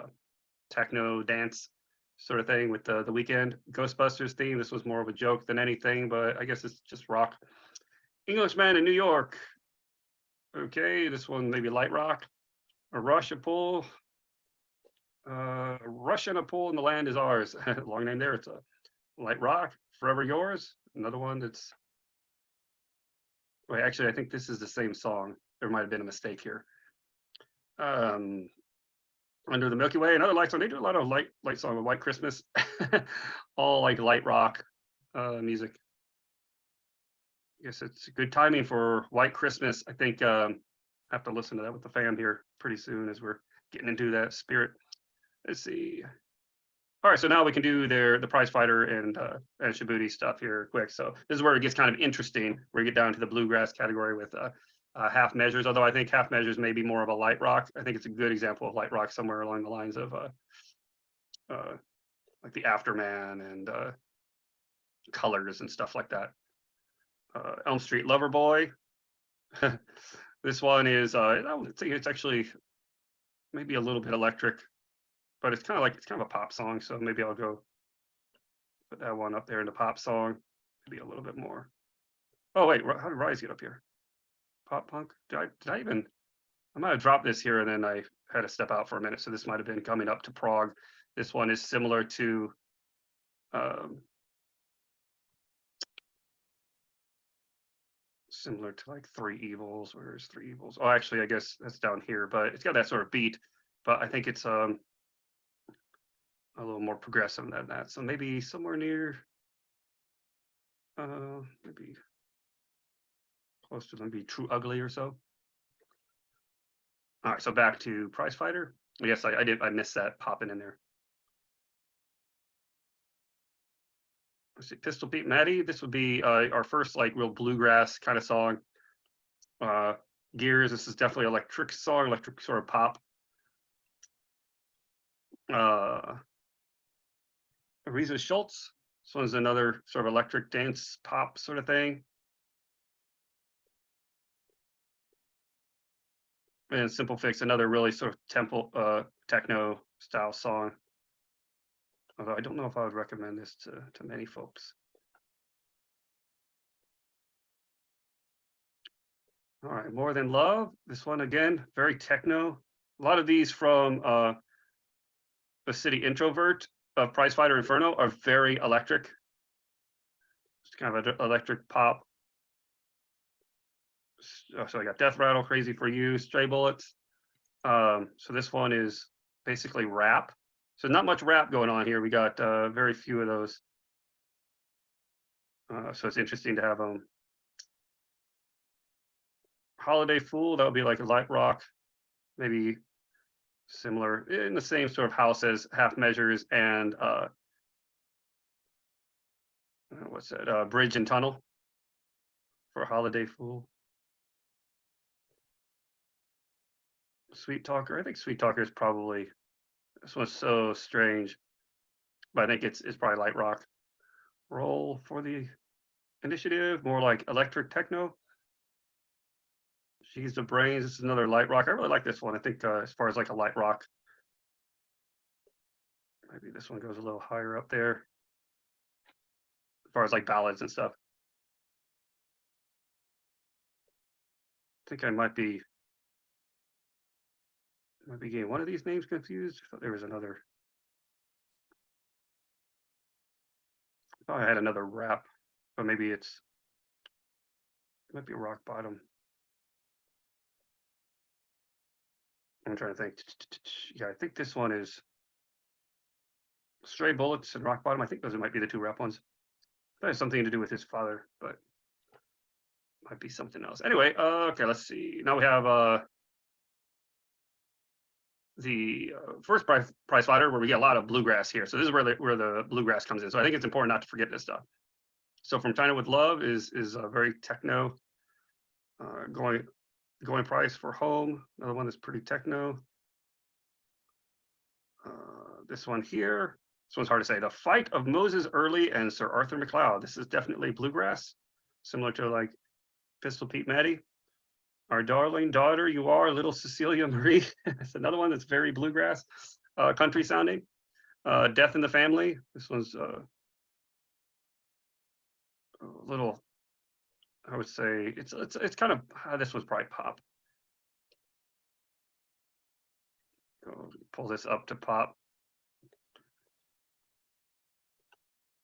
techno dance sort of thing with the Weeknd. Ghostbusters theme, this was more of a joke than anything, but I guess it's just rock. Englishman in New York. Okay, this one maybe light rock. A Rush, a Pull. Rush and a Pull, and the Land Is Ours. Long name there. It's a light rock. Forever Yours, another one that's, wait, actually I think this is the same song. There might have been a mistake here. Under the Milky Way, another light song. They do a lot of light song with White Christmas. All like light rock music. I guess it's good timing for White Christmas. I think I have to listen to that with the fam here pretty soon as we're getting into that spirit. Let's see. All right, so now we can do the prize fighter and Shibuti stuff here quick. So this is where it gets kind of interesting, where you get down to the bluegrass category with half measures. Although I think half measures may be more of a light rock. I think it's a good example of light rock somewhere along the lines of like the Afterman and Colors and stuff like that. Elm Street Lover Boy. This one is I would say it's actually maybe a little bit electric, but it's kind of a pop song. So maybe I'll go put that one up there in the pop song. Maybe a little bit more. Oh wait, how did Rise get up here? Pop punk? Did I even? I might have dropped this here and then I had to step out for a minute. So this might have been coming up to Prog. This one is similar to like Three Evils. Where's Three Evils? Oh, actually, I guess that's down here, but it's got that sort of beat. But I think it's a little more progressive than that. So maybe somewhere near, maybe close to maybe True Ugly or so. All right, so back to Prize Fighter. Yes, I missed that popping in there. Let's see, Pistol Pete Matty. This would be our first like real bluegrass kind of song. Gears. This is definitely electric song, electric sort of pop. Ariza Schultz. This one's another sort of electric dance pop sort of thing. And Simple Fix, another really sort of techno style song. Although I don't know if I would recommend this to many folks. All right, More Than Love. This one again, very techno. A lot of these from the City Introvert of Prize Fighter Inferno are very electric. It's kind of an electric pop. So I got Death Rattle, Crazy for You, Stray Bullets. So this one is basically rap. So not much rap going on here. We got very few of those. So it's interesting to have Holiday Fool. That would be like a light rock, maybe similar in the same sort of house as Half Measures and what's that? Bridge and Tunnel for Holiday Fool. Sweet Talker. I think Sweet Talker is probably, this one's so strange, but I think it's probably light rock. Roll for the Initiative, more like electric techno. She's the Brains. This is another light rock. I really like this one. I think as far as like a light rock, maybe this one goes a little higher up there as far as like ballads and stuff. I think I might be getting one of these names confused. I thought there was another. I thought I had another rap, but maybe it might be Rock Bottom. I'm trying to think. Yeah, I think this one is Stray Bullets and Rock Bottom. I think those might be the two rap ones. That has something to do with his father, but might be something else. Anyway, okay, let's see. Now we have the first prize fighter, where we get a lot of bluegrass here. So this is where the bluegrass comes in. So I think it's important not to forget this stuff. So From China with Love is very techno. Going Price for Home, another one that's pretty techno. This one here, this one's hard to say. The Fight of Moses Early and Sir Arthur MacLeod. This is definitely bluegrass, similar to like Pistol Pete Matty. Our Darling Daughter, You Are, Little Cecilia Marie. It's another one that's very bluegrass, country sounding. Death in the Family. This one's a little, I would say, it's kind of, this one's probably pop. Go pull this up to pop.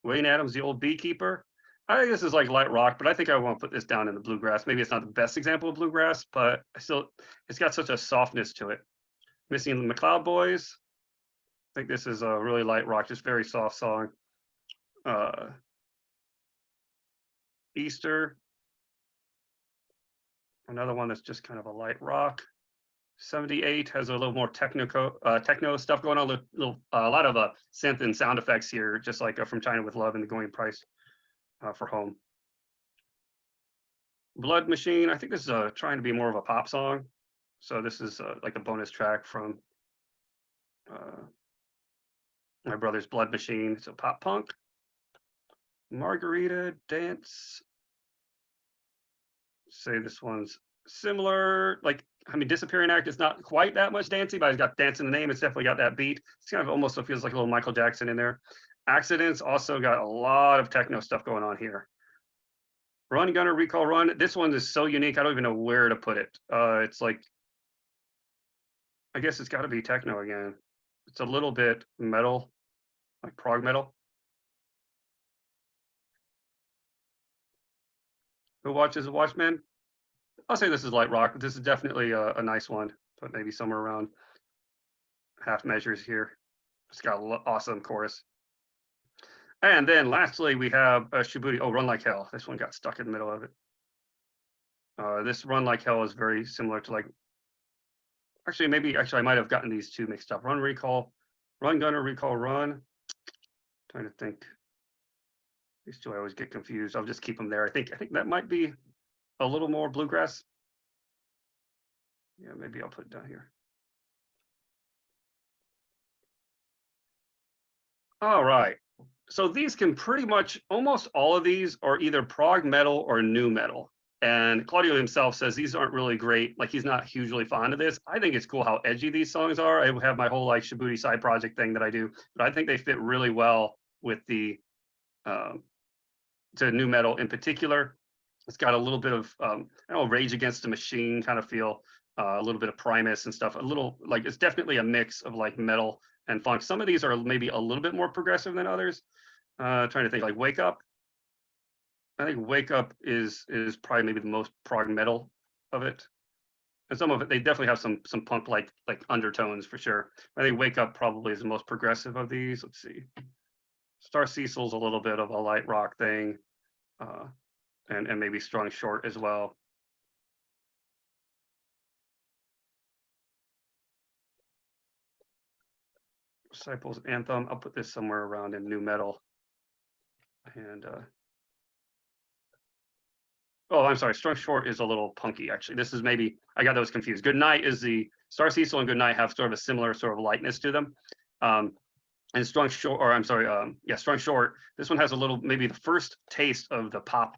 Wayne Adams, The Old Beekeeper. I think this is like light rock, but I think I won't put this down in the bluegrass. Maybe it's not the best example of bluegrass, but it's got such a softness to it. Missing the McLeod Boys. I think this is a really light rock, just very soft song. Easter. Another one that's just kind of a light rock. 78 has a little more techno stuff going on. A lot of synth and sound effects here, just like From China with Love and The Going Price for Home. Blood Machine, I think this is trying to be more of a pop song. So this is like a bonus track from my brother's Blood Machine. It's a pop punk. Margarita Dance. Say this one's similar. Like, I mean, Disappearing Act is not quite that much dancing, but it's got dance in the name. It's definitely got that beat. It's kind of almost feels like a little Michael Jackson in there. Accidents also got a lot of techno stuff going on here. Run Gunner Recall Run. This one is so unique. I don't even know where to put it. It's like, I guess it's got to be techno again. It's a little bit metal, like prog metal. Who Watches the Watchmen? I'll say this is light rock. This is definitely a nice one, but maybe somewhere around half measures here. It's got an awesome chorus. And then lastly, we have Shibuya. Oh, Run Like Hell. This one got stuck in the middle of it. This Run Like Hell is very similar to like, actually, I might have gotten these two mixed up. Run Gunner Recall Run. Trying to think. These two I always get confused. I'll just keep them there. I think that might be a little more bluegrass. Yeah, maybe I'll put it down here. All right. So these can pretty much, almost all of these are either prog metal or new metal. And Claudio himself says these aren't really great. Like, he's not hugely fond of this. I think it's cool how edgy these songs are. I have my whole like Shibuya side project thing that I do, but I think they fit really well with the to new metal in particular. It's got a little bit of I don't know, Rage Against the Machine kind of feel, a little bit of Primus and stuff. A little like, it's definitely a mix of like metal and funk. Some of these are maybe a little bit more progressive than others. Trying to think, like Wake Up. I think Wake Up is probably maybe the most prog metal of it. And some of it, they definitely have some punk like undertones for sure. I think Wake Up probably is the most progressive of these. Let's see. Star Cecil's a little bit of a light rock thing, and maybe Strung Short as well. Disciples Anthem. I'll put this somewhere around in new metal. And oh, I'm sorry. Strung Short is a little punky, actually. This is maybe, I got those confused. Good Night is the, Star Cecil and Good Night have sort of a similar sort of lightness to them. And Strung Short, or I'm sorry, Strung Short, this one has a little, maybe the first taste of the pop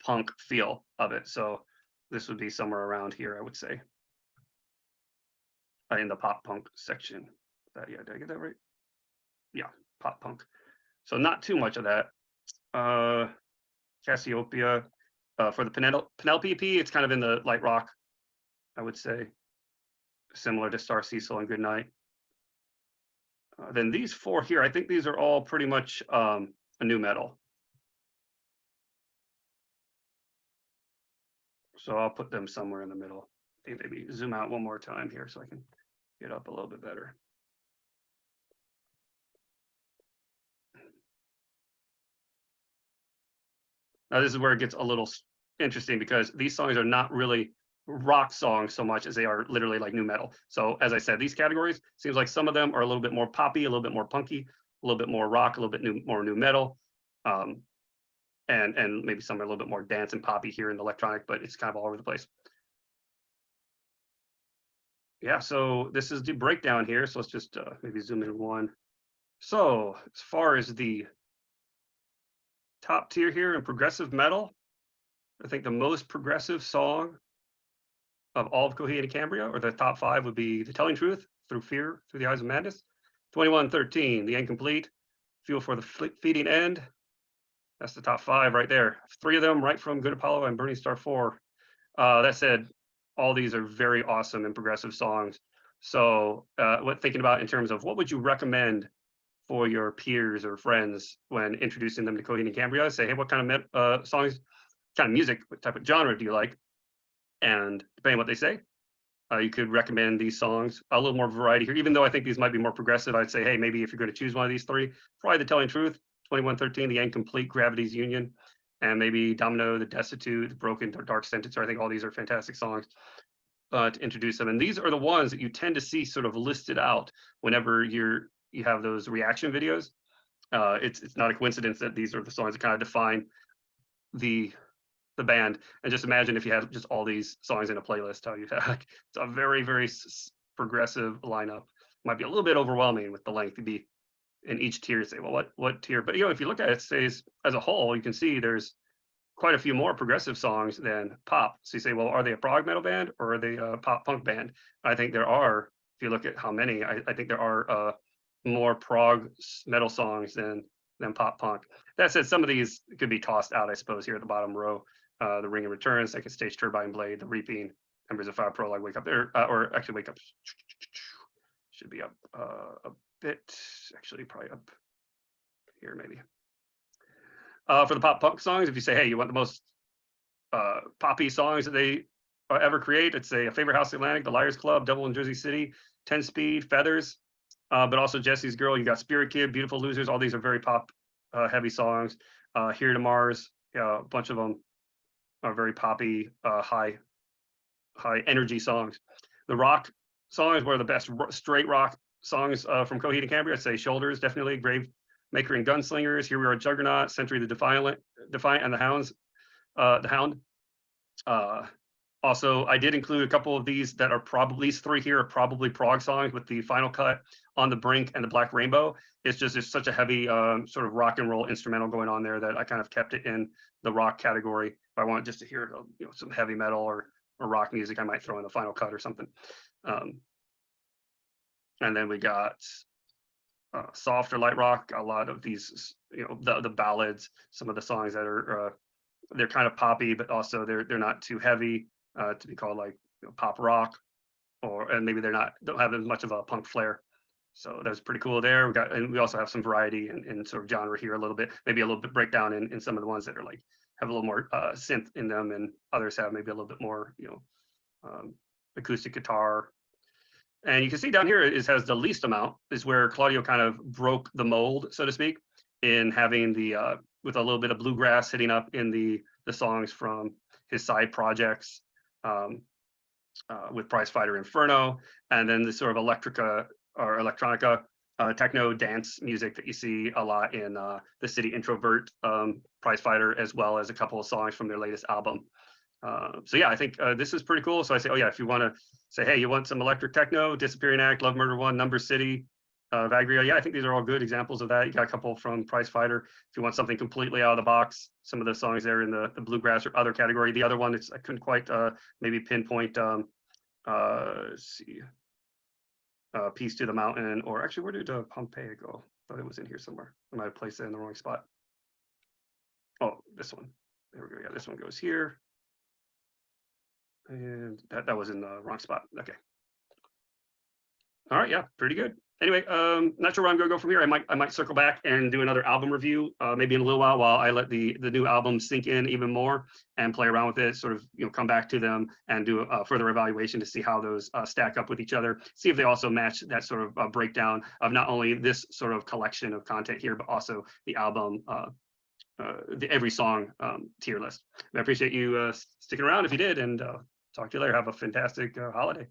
punk feel of it. So this would be somewhere around here, I would say, in the pop punk section. Yeah, did I get that right? Yeah, pop punk. So not too much of that. Cassiopeia. For the Penelope EP, it's kind of in the light rock, I would say, similar to Star Cecil and Good Night. Then these four here, I think these are all pretty much a new metal. So I'll put them somewhere in the middle. Maybe zoom out one more time here so I can get up a little bit better. Now this is where it gets a little interesting, because these songs are not really rock songs so much as they are literally like new metal. So as I said, these categories, seems like some of them are a little bit more poppy, a little bit more punky, a little bit more rock, a little bit more new metal, and maybe some are a little bit more dance and poppy here in the electronic, but it's kind of all over the place. Yeah, so this is the breakdown here. So let's just maybe zoom in one. So as far as the top tier here in progressive metal, I think the most progressive song of all of Coheed and Cambria, or the top 5, would be The Telling Truth, Through Fear, Through the Eyes of Madness, 2113, The Incomplete, Fuel for the Feeding End. That's the top 5 right there. 3 of them right from Good Apollo and Burning Star 4. That said, all these are very awesome and progressive songs. So what thinking about in terms of what would you recommend for your peers or friends when introducing them to Coheed and Cambria? Say, hey, what kind of songs, kind of music, what type of genre do you like? And depending on what they say, you could recommend these songs. A little more variety here, even though I think these might be more progressive. I'd say, hey, maybe if you're going to choose one of these 3, probably The Telling Truth, 2113, The Incomplete, Gravity's Union, and maybe Domino, The Destitute, The Broken, Dark Sentence. I think all these are fantastic songs to introduce them. And these are the ones that you tend to see sort of listed out whenever you have those reaction videos. It's not a coincidence that these are the songs that kind of define the band. And just imagine if you had just all these songs in a playlist, how you have like, it's a very, very progressive lineup. Might be a little bit overwhelming with the length. It'd be in each tier, say, well, what tier? But if you look at it, says as a whole, you can see there's quite a few more progressive songs than pop. So you say, well, are they a prog metal band or are they a pop punk band? I think there are. If you look at how many, I think there are more prog metal songs than pop punk. That said, some of these could be tossed out, I suppose, here at the bottom row. The Ring and Return, Second Stage, Turbine Blade, The Reaping, Embers of Fire, Prologue, Wake Up there, or actually Wake Up should be up a bit, actually probably up here maybe. For the pop punk songs, if you say, hey, you want the most poppy songs that they ever create, I'd say A Favorite House Atlantic, The Liars Club, Double in Jersey City, 10 Speed, Feathers, but also Jesse's Girl. You got Spirit Kid, Beautiful Losers. All these are very pop heavy songs. Here to Mars, a bunch of them are very poppy, high energy songs. The rock songs were the best straight rock songs from Coheed and Cambria. I'd say Shoulders, definitely. Grave Maker and Gunslingers, Here We Are, Juggernaut, Century the Defiant, and the Hound. Also, I did include a couple of these that are probably, these three here are probably prog songs, with the Final Cut, On the Brink, and The Black Rainbow. It's such a heavy sort of rock and roll instrumental going on there that I kind of kept it in the rock category. If I wanted just to hear some heavy metal or rock music, I might throw in the Final Cut or something. And then we got soft or light rock. A lot of these, the ballads, some of the songs that are they're kind of poppy, but also they're not too heavy to be called like pop rock, and maybe don't have as much of a punk flair. So that's pretty cool there. We also have some variety in sort of genre here a little bit, maybe a little bit breakdown in some of the ones that are like have a little more synth in them, and others have maybe a little bit more acoustic guitar. And you can see down here it has the least amount, is where Claudio kind of broke the mold, so to speak, in having the with a little bit of bluegrass hitting up in the songs from his side projects, with Prizefighter Inferno, and then the sort of electronica techno dance music that you see a lot in the City Introvert Prizefighter, as well as a couple of songs from their latest album. So yeah, I think this is pretty cool. So I say, oh yeah, if you want to say, hey, you want some electric techno, Disappearing Act, Love Murder One, Number City, Vagria. Yeah, I think these are all good examples of that. You got a couple from Prizefighter. If you want something completely out of the box, some of the songs there in the bluegrass or other category. The other one, I couldn't quite maybe pinpoint. Let's see, Peace to the Mountain, or actually, where did Pompeii go? I thought it was in here somewhere. I might have placed it in the wrong spot. Oh, this one. There we go. Yeah, this one goes here. And that was in the wrong spot. Okay. All right. Yeah, pretty good. Anyway, not sure where I'm going to go from here. I might circle back and do another album review, maybe in a little while I let the new album sink in even more and play around with it. Sort of come back to them and do a further evaluation to see how those stack up with each other. See if they also match that sort of breakdown of not only this sort of collection of content here, but also the album. The every song tier list. I appreciate you sticking around if you did, and talk to you later. Have a fantastic holiday.